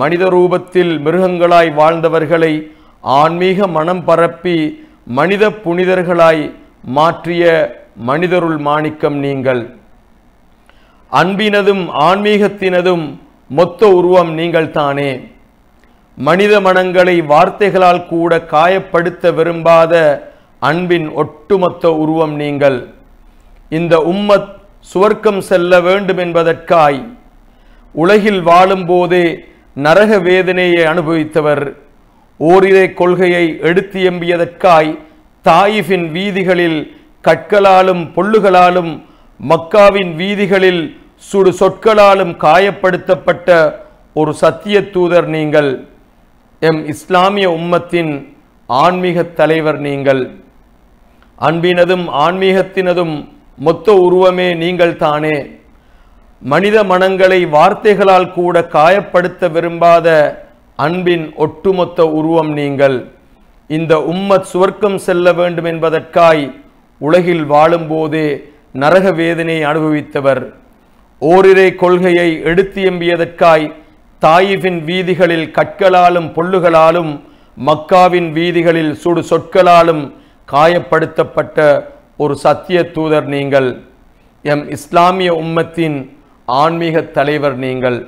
மனித ரூபத்தில் மிருகங்களாய் வாழ்ந்தவர்களை ஆன்மீக மனம் பரப்பி மனித புனிதர்களாய் மாற்றிய மனிதருள் மாணிக்கம் நீங்கள். அன்பினதும் ஆன்மீகத்தினதும் மொத்த உருவம் நீங்கள் தானே. மனித மனங்களை வார்த்தைகளால் கூட காயப்படுத்த விரும்பாத அன்பின் ஒட்டுமொத்த உருவம் நீங்கள். இந்த உம்மத் சுவர்க்கம் செல்ல வேண்டும் என்பதற்காய் உலகில் வாழும் போதே நரக வேதனையை அனுபவித்தவர். ஓரிரை கொள்கையை எடுத்து எம்பியதற்காய் தாயிஃபின் வீதிகளில் கற்களாலும் பொல்லுகளாலும் மக்காவின் வீதிகளில் சுடு சொற்களாலும் காயப்படுத்தப்பட்ட ஒரு சத்திய தூதர் நீங்கள். எம் இஸ்லாமிய உம்மத்தின் ஆன்மீக தலைவர் நீங்கள். அன்பினதும் ஆன்மீகத்தினதும் மொத்த உருவமே நீங்கள் தானே. மனித மனங்களை வார்த்தைகளால் கூட காயப்படுத்த விரும்பாத அன்பின் ஒட்டுமொத்த உருவம் நீங்கள். இந்த உம்மத் சுவர்க்கம் செல்ல வேண்டும் என்பதற்காய் உலகில் வாழும்போதே நரக வேதனையை அனுபவித்தவர். ஓரிரை கொள்கையை எடுத்து எம்பியதற்காய் தாயிஃபின் வீதிகளில் கற்களாலும் பொல்லுகளாலும் மக்காவின் வீதிகளில் சுடு சொற்களாலும் காயப்படுத்தப்பட்ட ஒரு சத்திய தூதர் நீங்கள். எம் இஸ்லாமிய உம்மத்தின் ஆன்மீக தலைவர் நீங்கள்.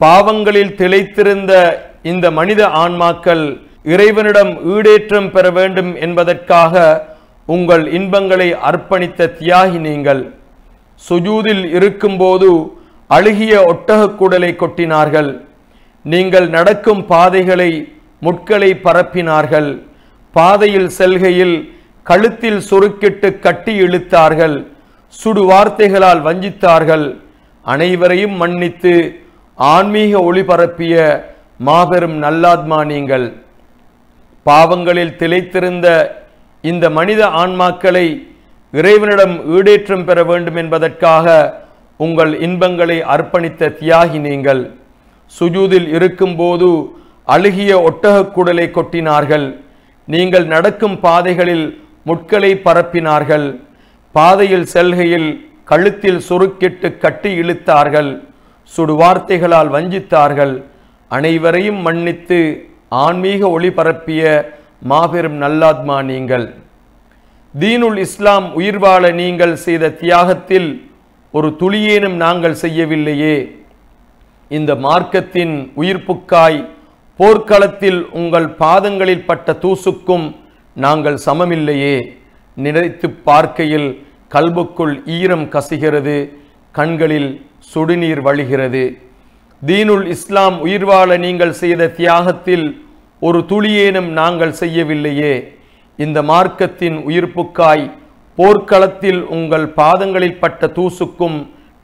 பாவங்களில் திளைத்திருந்த இந்த மனித ஆன்மாக்கள் இறைவனிடம் ஈடேற்றம் பெற வேண்டும் என்பதற்காக உங்கள் இன்பங்களை அர்ப்பணித்த தியாகி நீங்கள். சுஜூதில் இருக்கும்போது அழுகிய ஒட்டகக்குடலை கொட்டினார்கள். நீங்கள் நடக்கும் பாதைகளை முட்களை பரப்பினார்கள். பாதையில் செல்கையில் கழுத்தில் சுருக்கிட்டு கட்டி இழுத்தார்கள். சுடு வார்த்தைகளால் வஞ்சித்தார்கள். அனைவரையும் மன்னித்து ஆன்மீக ஒளி பரப்பிய மாபெரும் நல்லாத்மா நீங்கள். பாவங்களில் திளைத்திருந்த இந்த மனித ஆன்மாக்களை இறைவனிடம் ஈடேற்றம் பெற வேண்டும் என்பதற்காக உங்கள் இன்பங்களை அர்ப்பணித்த தியாகி நீங்கள். சுஜூதில் இருக்கும்போது அழுகிய ஒட்டகக்குடலை கொட்டினார்கள். நீங்கள் நடக்கும் பாதைகளில் முட்களை பரப்பினார்கள். பாதையில் செல்கையில் கழுத்தில் சுருக்கிட்டு கட்டி இழுத்தார்கள். சுடு வார்த்தைகளால் வஞ்சித்தார்கள். அனைவரையும் மன்னித்து ஆன்மீக ஒளி பரப்பிய மாபெரும் நல்லாத்மா நீங்கள். தீனுல் இஸ்லாம் உயிர் வாழ நீங்கள் செய்த தியாகத்தில் ஒரு துளியேனும் நாங்கள் செய்யவில்லையே. இந்த மார்க்கத்தின் உயிர்ப்புக்காய் போர்க்களத்தில் உங்கள் பாதங்களில் பட்ட தூசுக்கும் நாங்கள் சமமில்லையே. நினைத்து பார்க்கையில் கல்புக்குள் ஈரம் கசிகிறது, கண்களில் சுடுநீர் வழிகிறது. தீனுல் இஸ்லாம் உயிர் வாழ நீங்கள் செய்த தியாகத்தில் ஒரு துளியேனும் நாங்கள் செய்யவில்லையே. இந்த மார்க்கத்தின் உயிர்ப்புக்காய் போர்க்களத்தில் உங்கள் பாதங்களில் பட்ட தூசுக்கும்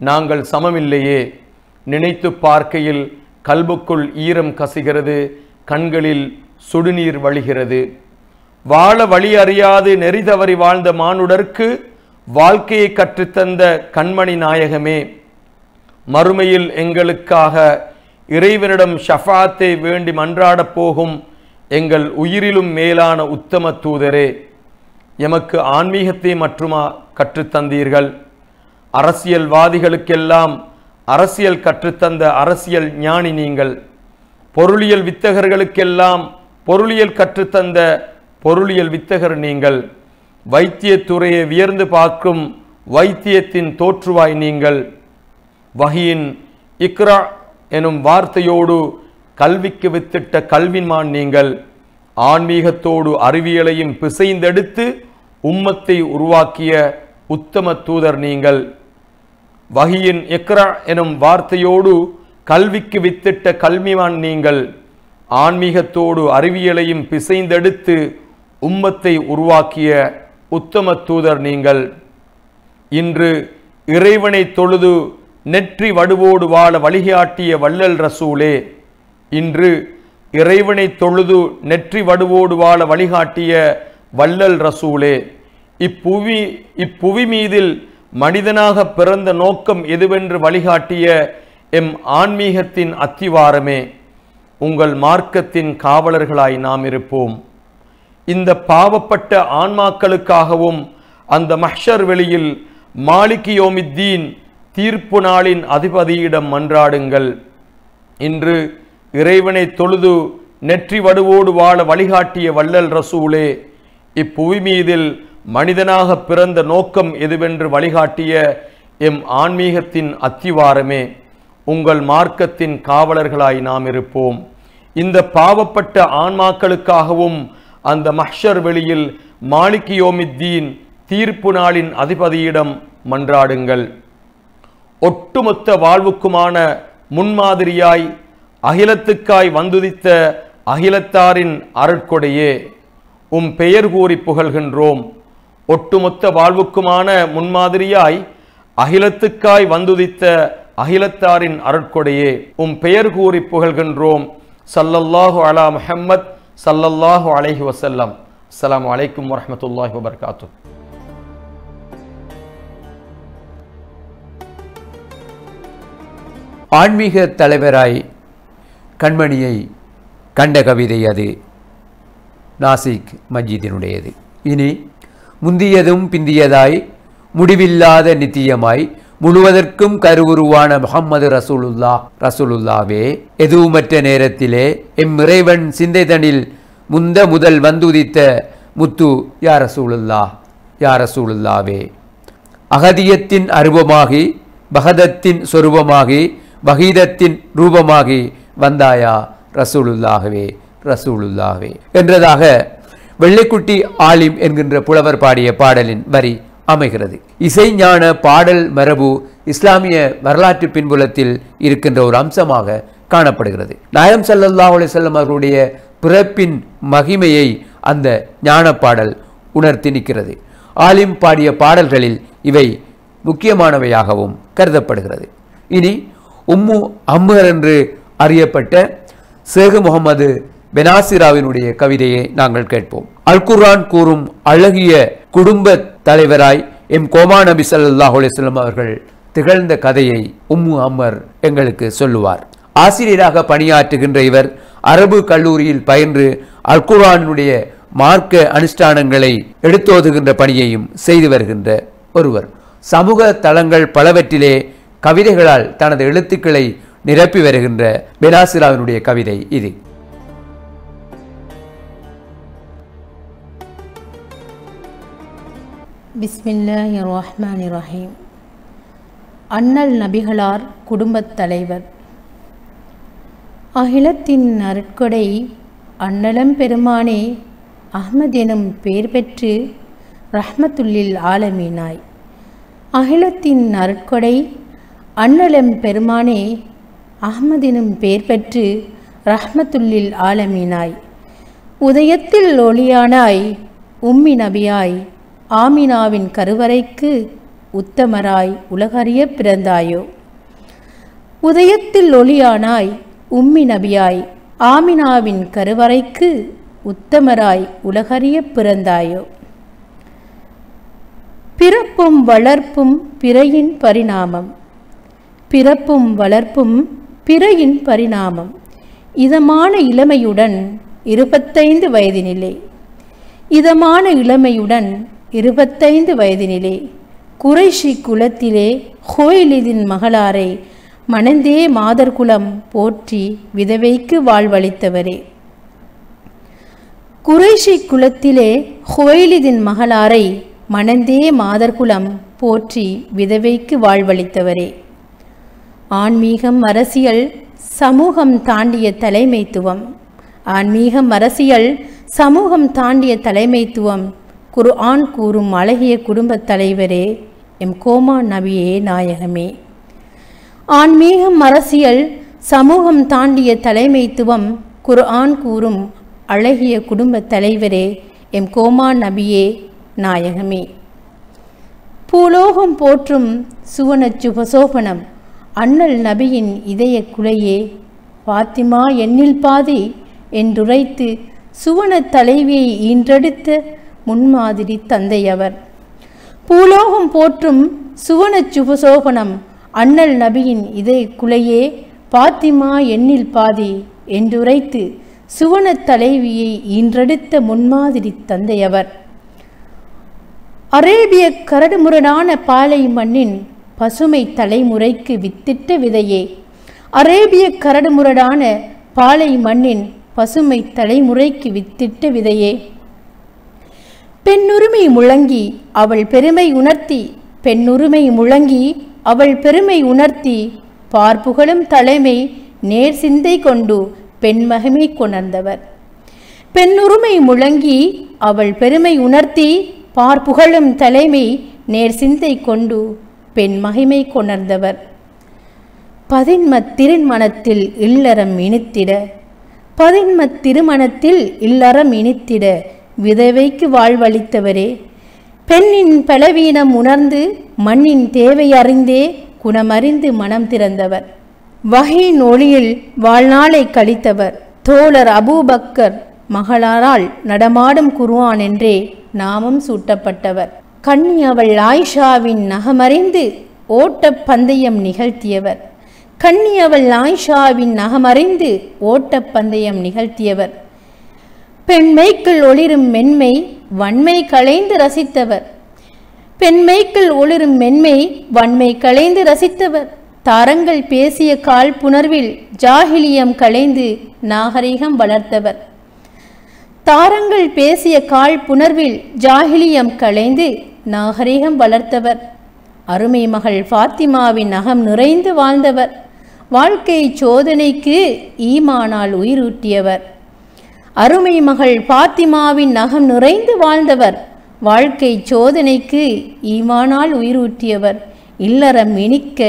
நாங்கள் சமமில்லையே. நினைத்து பார்க்கையில் கல்புக்குள் ஈரம் கசிகிறது, கண்களில் சுடுநீர் வழிகிறது. வாழ வழி அறியாது நெறி தவறி வாழ்ந்த மானுடர்க்கு வாழ்க்கையை கற்றுத்தந்த கண்மணி நாயகமே, மறுமையில் எங்களுக்காக இறைவனிடம் ஷஃபாத்தை வேண்டி மன்றாடப் போகும் எங்கள் உயிரிலும் மேலான உத்தம தூதரே, எமக்கு ஆன்மீகத்தை மட்டுமா கற்றுத்தந்தீர்கள்? அரசியல்வாதிகளுக்கெல்லாம் அரசியல் கற்றுத்தந்த அரசியல் ஞானி நீங்கள். பொருளியல் வித்தகர்களுக்கெல்லாம் பொருளியல் கற்றுத்தந்த பொருளியல் வித்தகர் நீங்கள். வைத்தியத்துறையை வியர்ந்து பார்க்கும் வைத்தியத்தின் தோற்றுவாய் நீங்கள். வஹியின் இக்ரா எனும் வார்த்தையோடு கல்விக்கு வித்திட்ட கல்விமான் நீங்கள். ஆன்மீகத்தோடு அறிவியலையும் பிசைந்தெடுத்து உம்மத்தை உருவாக்கிய உத்தம தூதர் நீங்கள். வஹியின் இக்ரா எனும் வார்த்தையோடு கல்விக்கு வித்திட்ட கல்விமான் நீங்கள். ஆன்மீகத்தோடு அறிவியலையும் பிசைந்தெடுத்து உம்மத்தை உருவாக்கிய உத்தம தூதர் நீங்கள். இன்று இறைவனை தொழுது நெற்றி வடுவோடு வாழ வழிகாட்டிய வள்ளல் ரசூலே. இன்று இறைவனை தொழுது நெற்றி வடுவோடு வாழ வழிகாட்டிய வள்ளல் ரசூலே. இப்புவி மீதில் மனிதனாக பிறந்த நோக்கம் எதுவென்று வழிகாட்டிய எம் ஆன்மீகத்தின் அத்திவாரமே. உங்கள் மார்க்கத்தின் காவலர்களாய் நாம் இருப்போம். இந்த பாவப்பட்ட ஆன்மாக்களுக்காகவும் அந்த மஹ்ஷர் வெளியில் மாலிகி யோமித்தீன் தீர்ப்பு நாளின் அதிபதியிடம் மன்றாடுங்கள். இன்று இறைவனை தொழுது நெற்றி வடுவோடு வாழ வழிகாட்டிய வள்ளல் ரசூலே. இப்புவி மீதில் மனிதனாக பிறந்த நோக்கம் எதுவென்று வழிகாட்டிய எம் ஆன்மீகத்தின் அத்திவாரமே. உங்கள் மார்க்கத்தின் காவலர்களாய் நாம் இருப்போம். இந்த பாவப்பட்ட ஆன்மாக்களுக்காகவும் அந்த மஹ்ஷர் வெளியில் மாலிகி யோமித்தீன் தீர்ப்பு நாளின் அதிபதியிடம் மன்றாடுங்கள். ஒட்டுமொத்த வாழ்வுக்குமான முன்மாதிரியாய் அகிலத்துக்காய் வந்துதித்த அகிலத்தாரின் அருட்கொடையே, பெயர் கூறி புகழ்கின்றோம். ஒட்டுமொத்த வாழ்வுக்குமான முன்மாதிரியாய் அகிலத்துக்காய் வந்துதித்த அகிலத்தாரின் அருட்கொடையே, பெயர் கூறி புகழ்கின்றோம். ஸல்லல்லாஹு அலா முஹம்மத் ஸல்லல்லாஹு அலைஹி வஸல்லம். அஸ்ஸலாமு அலைக்கும் வரஹ்மத்துல்லாஹி வபரகாத்துஹு. ஆன்மீக தலைவராய் கண்மணியை கண்ட கவிதை அது நாசிக் மஜீதினுடையது. இனி முந்தியதும் பிந்தியதாய் முடிவில்லாத நித்தியமாய் முழுவதற்கும் கருவுருவான முஹம்மது ரசூலுல்லாவே, எதுவுமற்ற நேரத்திலே எம் இறைவன் சிந்தைதனில் முதல் வந்துதித்த முத்து யா ரசூலுல்லாவே. அகதியத்தின் அருவமாகி பகதத்தின் சொரூபமாகி வகீதத்தின் ரூபமாகி வந்தாயா ரசூலுல்லாஹ்வே என்றதாக வெள்ளைக்குட்டி ஆலிம் என்கின்ற புலவர் பாடிய பாடலின் வரி அமைகிறது. இசைஞான பாடல் மரபு இஸ்லாமிய வரலாற்று பின்புலத்தில் இருக்கின்ற ஒரு அம்சமாக காணப்படுகிறது. நாயகம் ஸல்லல்லாஹு அலைஹி வஸல்லம் அவர்களுடைய பிறப்பின் மகிமையை அந்த ஞான பாடல் உணர்த்தி நிற்கிறது. ஆலிம் பாடிய பாடல்களில் இவை முக்கியமானவையாகவும் கருதப்படுகிறது. இனி உம்மு அம்மர் என்று அறியப்பட்ட சேகு முகமது பெனாசிராவினுடைய கவிதையை நாங்கள் கேட்போம். அல் குர்ஆன் கூறும் அழகிய குடும்ப தலைவராய் எம் கோமா நபி ஸல்லல்லாஹு அலைஹி வஸல்லம் அவர்கள் திகழ்ந்த கதையை உம்மு அம்மர் எங்களுக்கு சொல்லுவார். ஆசிரியராக பணியாற்றுகின்ற இவர் அரபு கல்லூரியில் பயின்று அல் குர்ஆனுடைய மார்க்க அனுஷ்டானங்களை எடுத்தோதுகின்ற பணியையும் செய்து வருகின்ற ஒருவர். சமூக தளங்கள் பலவற்றிலே கவிதைகளால் தனது எழுத்துக்களை நிரப்பி வருகின்ற பெனாசிராவினுடைய கவிதை இது. பிஸ்மில்லாஹிர் ரஹ்மானிர் ரஹீம். அண்ணல் நபிகளார் குடும்பத் தலைவர். அகிலத்தின் அருட்கொடை அண்ணலம் பெருமானே அஹ்மத் எனும் பெயர் பெற்று ரஹ்மத்துல்லில் ஆலமீனாய். அகிலத்தின் அருட்கொடை அண்ணலம் பெருமானே அஹ்மத் எனும் பெயர் பெற்று ரஹ்மத்துல்லில் ஆலமீனாய். உதயத்தில் ஒளியானாய் உம்மி நபியாய் ஆமினாவின் கருவறைக்கு உத்தமராய் உலகறிய பிறந்தாயோ. உதயத்தில் ஒளியானாய் உம்மி நபியாய் ஆமினாவின் கருவறைக்கு உத்தமராய் உலகறிய பிறந்தாயோ. பிறப்பும் வளர்ப்பும் பிறையின் பரிணாமம். பிறப்பும் வளர்ப்பும் பிறையின் பரிணாமம். இதமான இளமையுடன் 25 வயதினிலே. இதமான இளமையுடன் 25 வயதினிலே குறைஷி குலத்திலே ஹுவைலிதின் மகளாரை மணந்தே மாதர்குலம் போற்றி விதவைக்கு வாழ்வளித்தவரே. குறைஷி குலத்திலே ஹுவைலிதின் மகளாரை மணந்தே மாதர்குலம் போற்றி விதவைக்கு வாழ்வளித்தவரே. ஆன்மீகம் அரசியல் சமூகம் தாண்டிய தலைமைத்துவம். ஆன்மீகம் அரசியல் சமூகம் தாண்டிய தலைமைத்துவம் குர்ஆன் கூறும் அழகிய குடும்பத் தலைவரே எம் கோமான் நபியே நாயகமே. ஆன்மீகம், அரசியல், சமூகம் தாண்டிய தலைமைத்துவம் குர்ஆன் கூறும் அழகிய குடும்பத் தலைவரே எம் கோமான் நபியே நாயகமே. பூலோகம் போற்றும் சுவனச் சுபசோபனம் அண்ணல் நபியின் இதய குலையே பாத்திமா எண்ணில் பாதி என்றுரைத்து சுவனத் தலைவியை ஈன்றெடுத்த முன்மாதிரி தந்தையவர். பூலோகம் போற்றும் சுவனச் சுபசோபனம் அண்ணல் நபியின் இதய குலையே பாத்திமா எண்ணில் பாதி என்றுரைத்து சுவனத் தலைவியை ஈன்றெடுத்த முன்மாதிரி தந்தையவர். அரேபிய கரடுமுரடான பாலை மண்ணின் பசுமை தலைமுறைக்கு வித்திட்ட விதையே, அரேபிய கரடுமுரடான பாலை மண்ணின் பசுமை தலைமுறைக்கு வித்திட்ட விதையே. பெண்ணுரிமை முழங்கி அவள் பெருமை உணர்த்தி, பெண்ணுரிமை முழங்கி அவள் பெருமை உணர்த்தி, பார்ப்புகளும் தலைமை நேர் சிந்தை கொண்டு பெண்மகிமை கொணர்ந்தவர். பெண்ணுரிமை முழங்கி அவள் பெருமை உணர்த்தி, பார்ப்புகழும் தலைமை நேர் சிந்தை கொண்டு பெண் மகிமை கொணர்ந்தவர். பதின்மத் திருமணத்தில் இல்லறம் இனித்திட, பதின்மத் திருமணத்தில் இல்லறம் இனித்திட விதவைக்கு வாழ்வளித்தவரே, பெண்ணின் பலவீனம் உணர்ந்து மண்ணின் தேவை அறிந்தே குணமறிந்து மனம் திறந்தவர். வஹீன் ஒளியில் வாழ்நாளை கழித்தவர். தோழர் அபூபக்கர் மகளாரால் நடமாடும் குர்ஆன் என்றே நாமம் சூட்டப்பட்டவர். கண்ணி அவள் ஆயிஷாவின் நகமறிந்து ஓட்டப் பந்தயம் நிகழ்த்தியவர். கண்ணி அவள் ஆயிஷாவின் நகமறிந்து ஓட்டப் பந்தயம் நிகழ்த்தியவர். பெண்மைக்குள் ஒளிரும் மென்மை வன்மை களைந்து ரசித்தவர். பெண்மைக்குள் ஒளிரும் மென்மை வன்மை களைந்து ரசித்தவர். தாரங்கள் பேசிய கால் புணர்வில் ஜாஹிலியம் களைந்து நாகரிகம் வளர்த்தவர். தாரங்கள் பேசிய கால் புணர்வில் ஜாஹிலியம் களைந்து நாகரிகம் வளர்த்தவர். அருமை மகள் ஃபாத்திமாவின் அகம் நிறைந்து வாழ்ந்தவர். வாழ்க்கை சோதனைக்கு ஈமானால் உயிரூட்டியவர். அருமை மகள் ஃபாத்திமாவின் அகம் நிறைந்து வாழ்ந்தவர். வாழ்க்கை சோதனைக்கு ஈமானால் உயிரூட்டியவர். இல்லறம் இனிக்க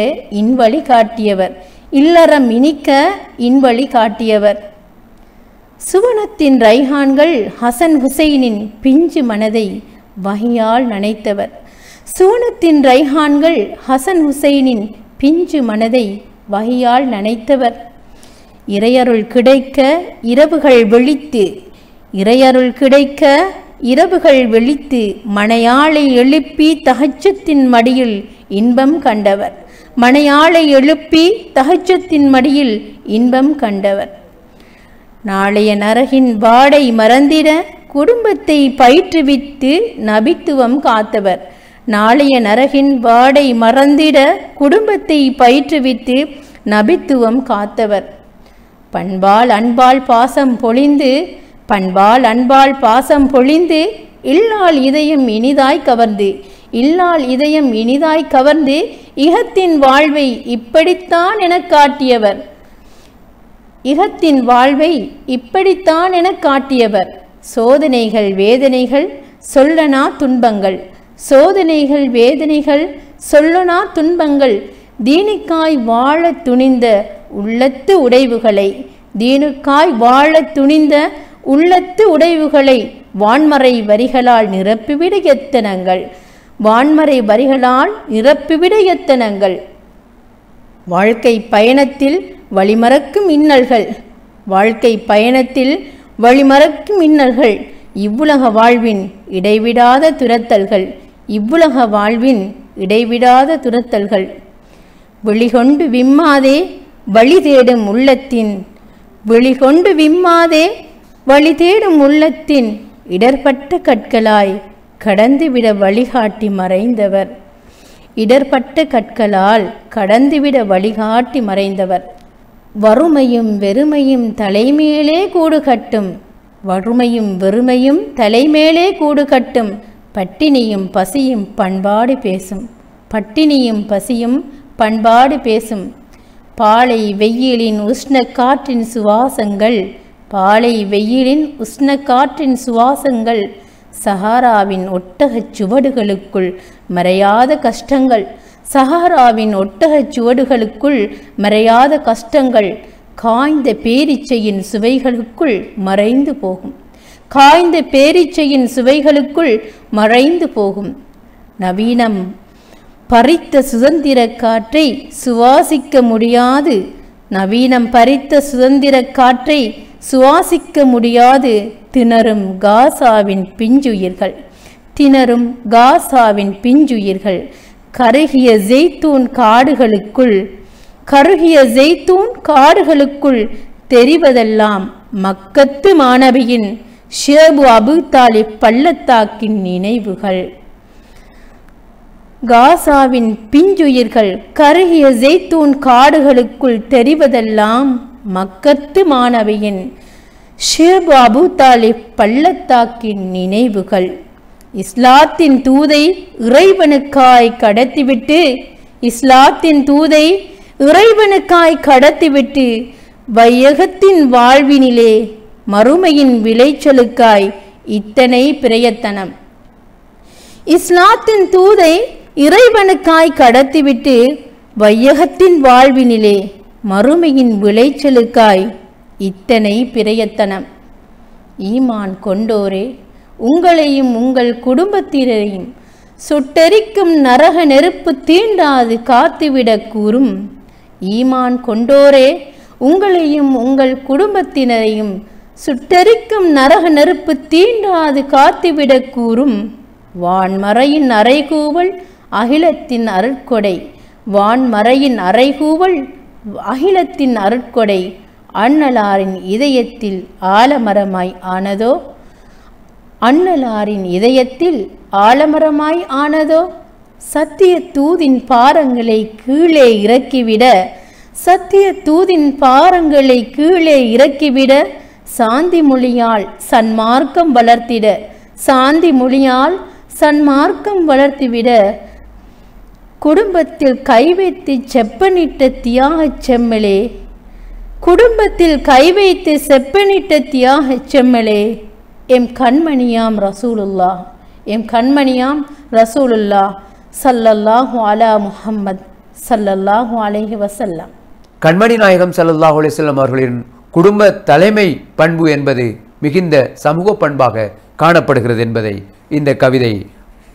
இன்வழி காட்டியவர். இல்லறம் இனிக்க இன்வழி காட்டியவர். சுவனத்தின் ரைஹான்கள் ஹசன் ஹுசைனின் பிஞ்சு மனதை வஹியால் நனைத்தவர். சுவனத்தின் ரைஹான்கள் ஹசன் ஹுசைனின் பிஞ்சு மனதை வஹியால் நனைத்தவர். இறையருள் கிடைக்க இரவுகள் விழித்து, இறையருள் கிடைக்க இரவுகள் விழித்து மனையாளை எழுப்பி தஹஜ்ஜத்தின் மடியில் இன்பம் கண்டவர். மனையாளை எழுப்பி தஹஜ்ஜத்தின் மடியில் இன்பம் கண்டவர். நாளைய நரகின் வாடை மறந்திட குடும்பத்தை பயிற்றுவித்து நபித்துவம் காத்தவர். நாளைய நரகின் வாடை மறந்திட குடும்பத்தை பயிற்றுவித்து நபித்துவம் காத்தவர். பண்பால் அன்பால் பாசம் பொழிந்து, பண்பால் அன்பால் பாசம் பொழிந்து இல்லால் இதயம் இனிதாய் கவர்ந்து, இல்லால் இதயம் இனிதாய் கவர்ந்து இகத்தின் வாழ்வை இப்படித்தான் என காட்டியவர். இகத்தின் வாழ்வை இப்படித்தான் என காட்டியவர். சோதனைகள் வேதனைகள் சொல்லனா துன்பங்கள், சோதனைகள் வேதனைகள் சொல்லனா துன்பங்கள் தீனுக்காய் வாழ துணிந்த உள்ளத்து உடைவுகளை, தீனுக்காய் வாழ துணிந்த உள்ளத்து உடைவுகளை வான்மறை வரிகளால் நிரப்பிவிட எத்தனங்கள், வான்மறை வரிகளால் நிரப்பிவிட எத்தனங்கள். வாழ்க்கை பயணத்தில் வழிமறக்கும் இன்னல்கள், வாழ்க்கை பயணத்தில் வழிமறக்கும் இன்னல்கள், இவ்வுலக வாழ்வின் இடைவிடாத துரத்தல்கள், இவ்வுலக வாழ்வின் இடைவிடாத துரத்தல்கள். வெளிகொண்டு விம்மாதே வழி தேடும் உள்ளத்தின், வெளிகொண்டு விம்மாதே வழி தேடும் உள்ளத்தின் இடர்பட்ட கற்களாய் கடந்துவிட வழிகாட்டி மறைந்தவர். இடர்பட்ட கற்களால் கடந்துவிட வழிகாட்டி மறைந்தவர். வறுமையும் வெறுமையும் தலைமேலே கூடு கட்டும், வறுமையும் வெறுமையும் தலைமேலே கூடு கட்டும். பட்டினியும் பசியும் பண்பாடு பேசும், பட்டினியும் பசியும் பண்பாடு பேசும். பாலை வெயிலின் உஷ்ண காற்றின் சுவாசங்கள் பாலை வெயிலின் உஷ்ண காற்றின் சுவாசங்கள், சஹாராவின் ஒட்டகச் சுவடுகளுக்குள் மறையாத கஷ்டங்கள், சஹாராவின் ஒட்டகச் சுவடுகளுக்குள் மறையாத கஷ்டங்கள் காய்ந்த பேரீச்சையின் சுவைகளுக்குள் மறைந்து போகும். காய்ந்த பேரீச்சையின் சுவைகளுக்குள் மறைந்து போகும். நவீனம் பறித்த சுதந்திர காற்றை சுவாசிக்க முடியாது. நவீனம் பறித்த சுதந்திர காற்றை சுவாசிக்க முடியாது. திணறும் காசாவின் பிஞ்சுயிர்கள், திணறும் காசாவின் பிஞ்சுயிர்கள் கருகிய ஜெய்தூன் காடுகளுக்குள், கருகிய ஜெய்தூன் காடுகளுக்குள் தெரிவதெல்லாம் மக்கத்து மாணவியின் ஷேபு அபு தாலிப் பள்ளத்தாக்கின் நினைவுகள். காசாவின் பிஞ்சுயிர்கள் கருகிய ஜெய்தூன் காடுகளுக்குள் தெரிவதெல்லாம் மக்கத்து மாணவியின் ஷேபு அபு தாலிப் பள்ளத்தாக்கின் நினைவுகள். இஸ்லாத்தின் தூதை இறைவனுக்காய் கடத்திவிட்டு, இஸ்லாத்தின் தூதை இறைவனுக்காய் கடத்திவிட்டு வையகத்தின் வாழ்வினிலே மறுமையின் விளைச்சலுக்காய் இத்தனை பிரயத்தனம். இஸ்லாத்தின் தூதை இறைவனுக்காய் கடத்திவிட்டு வையகத்தின் வாழ்வினிலே மறுமையின் விளைச்சலுக்காய் இத்தனை பிரயத்தனம். ஈமான் கொண்டோரே, உங்களையும் உங்கள் குடும்பத்தினரையும் சுட்டெரிக்கும் நரக நெருப்பு தீண்டாது காத்துவிடக் கூறும். ஈமான் கொண்டோரே, உங்களையும் உங்கள் குடும்பத்தினரையும் சுட்டெரிக்கும் நரக நெருப்பு தீண்டாது காத்துவிடக் கூறும். வான்மறையின் அறைகூவல் அகிலத்தின் அருட்கொடை, வான்மறையின் அறைகூவல் அகிலத்தின் அருட்கொடை அண்ணலாரின் இதயத்தில் ஆலமரமாய் ஆனதோ, அண்ணலாரின் இதயத்தில் ஆலமரமாய் ஆனதோ. சத்திய தூதின் பாரங்களை கீழே இறக்கிவிட, சத்திய தூதின் பாரங்களை கீழே இறக்கிவிட சாந்தி மொழியால் சன்மார்க்கம் வளர்த்திட, சாந்தி மொழியால் சன்மார்க்கம் வளர்த்திவிட குடும்பத்தில் கைவைத்து செப்பனிட்ட தியாகச் செம்மலே, குடும்பத்தில் கைவைத்து செப்பனிட்ட தியாகச் செம்மலே. எம் கண்மணியாம் ரசூலுல்லாஹ், எம் கண்மணியாம் ரசூலுல்லாஹ் ஸல்லல்லாஹு அலா முஹம்மத் ஸல்லல்லாஹு அலைஹி வஸல்லம். கண்மணி நாயகம் ஸல்லல்லாஹு அலைஹி வஸல்லம் அவர்களின் குடும்ப தலைமை பண்பு என்பது மிகுந்த சமூக பண்பாக காணப்படுகிறது என்பதை இந்த கவிதை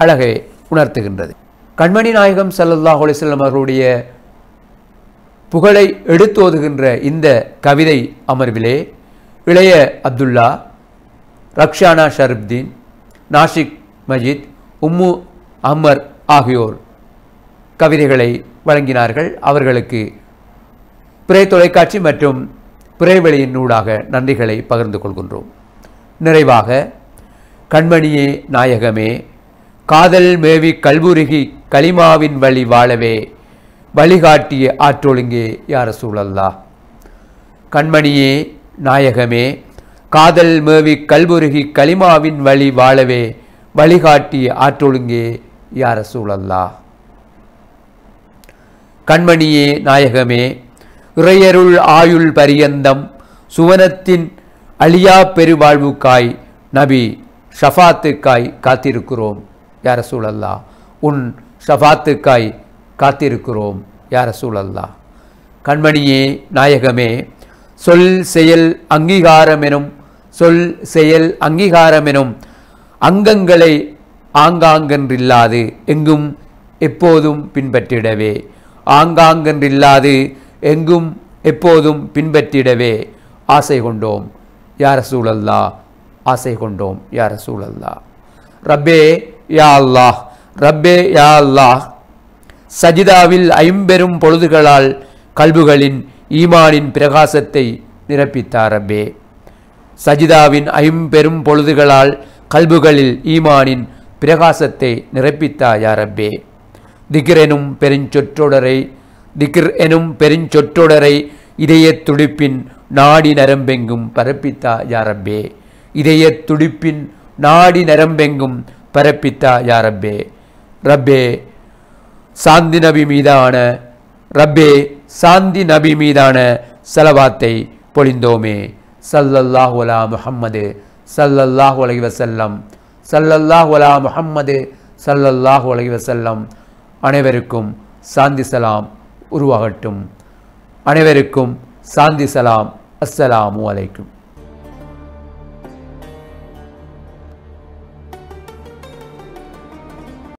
அழகே உணர்த்துகின்றது. கண்மணி நாயகம் ஸல்லல்லாஹு அலைஹி வஸல்லம் அவர்களுடைய புகழை எடுத்தோதுகின்ற இந்த கவிதை அமர்விலே இளைய அப்துல்லா, ரக்ஷானா ஷரப்தீன், நாஷிக் மஜித், உம்மு அம்மர் ஆகியோர் கவிதைகளை வழங்கினார்கள். அவர்களுக்கு பிறை தொலைக்காட்சி மற்றும் பிறைவெளியின் ஊடாக நன்றிகளை பகிர்ந்து கொள்கின்றோம். நிறைவாக, கண்மணியே நாயகமே, காதல் மேவி கல்புருகி கலிமாவின் வழி வாழவே வழிகாட்டிய ஆற்றொழுங்கே யா ரசூலல்லாஹ். கண்மணியே நாயகமே, காதல் மேவி கல்புருகி கலிமாவின் வழி வாழவே வழிகாட்டிய ஆற்றொழுங்கே யா ரசூலல்லாஹ். கண்மணியே நாயகமே, இறையருள் ஆயுள் பரியந்தம் சுவனத்தின் அழியா பெருவாழ்வுக்காய் நபி ஷஃபாத்துக்காய் காத்திருக்கிறோம் யா ரசூலல்லாஹ். உன் ஷஃபாத்துக்காய் காத்திருக்கிறோம் யா ரசூலல்லாஹ். கண்மணியே நாயகமே, சொல் செயல் அங்கீகாரமெனும், சொல் செயல் அங்கீகாரமெனும் அங்கங்களை ஆங்காங்கென்றில்லாது எங்கும் எப்போதும் பின்பற்றிடவே, ஆங்காங்கென்றில்லாது எங்கும் எப்போதும் பின்பற்றிடவே ஆசை கொண்டோம் யா ரசூலல்லாஹ், ஆசை கொண்டோம் யா ரசூலல்லாஹ். ரப்பே யா அல்லாஹ், ரப்பே யா அல்லாஹ். சஜிதாவில் ஐம்பெரும் பொழுதுகளால் கல்புகளின் ஈமானின் பிரகாசத்தை நிரப்பித்தார் ரப்பே. சஜிதாவின் ஐம்பெரும் பொழுதுகளால் கல்புகளில் ஈமானின் பிரகாசத்தை நிரப்பித்தார் யா ரப்பே. திக்ர் எனும் பெருஞ்சொற்றொடரை, திக்ர் எனும் பெருஞ்சொற்றொடரை இதய துடிப்பின் நாடி நரம்பெங்கும் பரப்பித்தா யா ரப்பே. இதய துடிப்பின் நாடி நரம்பெங்கும் பரப்பித்தா யா ரப்பே. ரப்பே சாந்தி நபி மீதான, ரப்பே சாந்தி நபி மீதான சலவாத்தை பொழிந்தோமே, ஸல்லல்லாஹு அலா முஹம்மது ஸல்லல்லாஹு அலைஹி வஸல்லம் ஸல்லல்லாஹு அலா முஹம்மது ஸல்லல்லாஹு அலைஹி வஸல்லம். அனைவருக்கும் சாந்தி சலாம் உருவாகட்டும். அனைவருக்கும் சாந்தி சலாம். அஸ்ஸலாமு அலைக்கும்.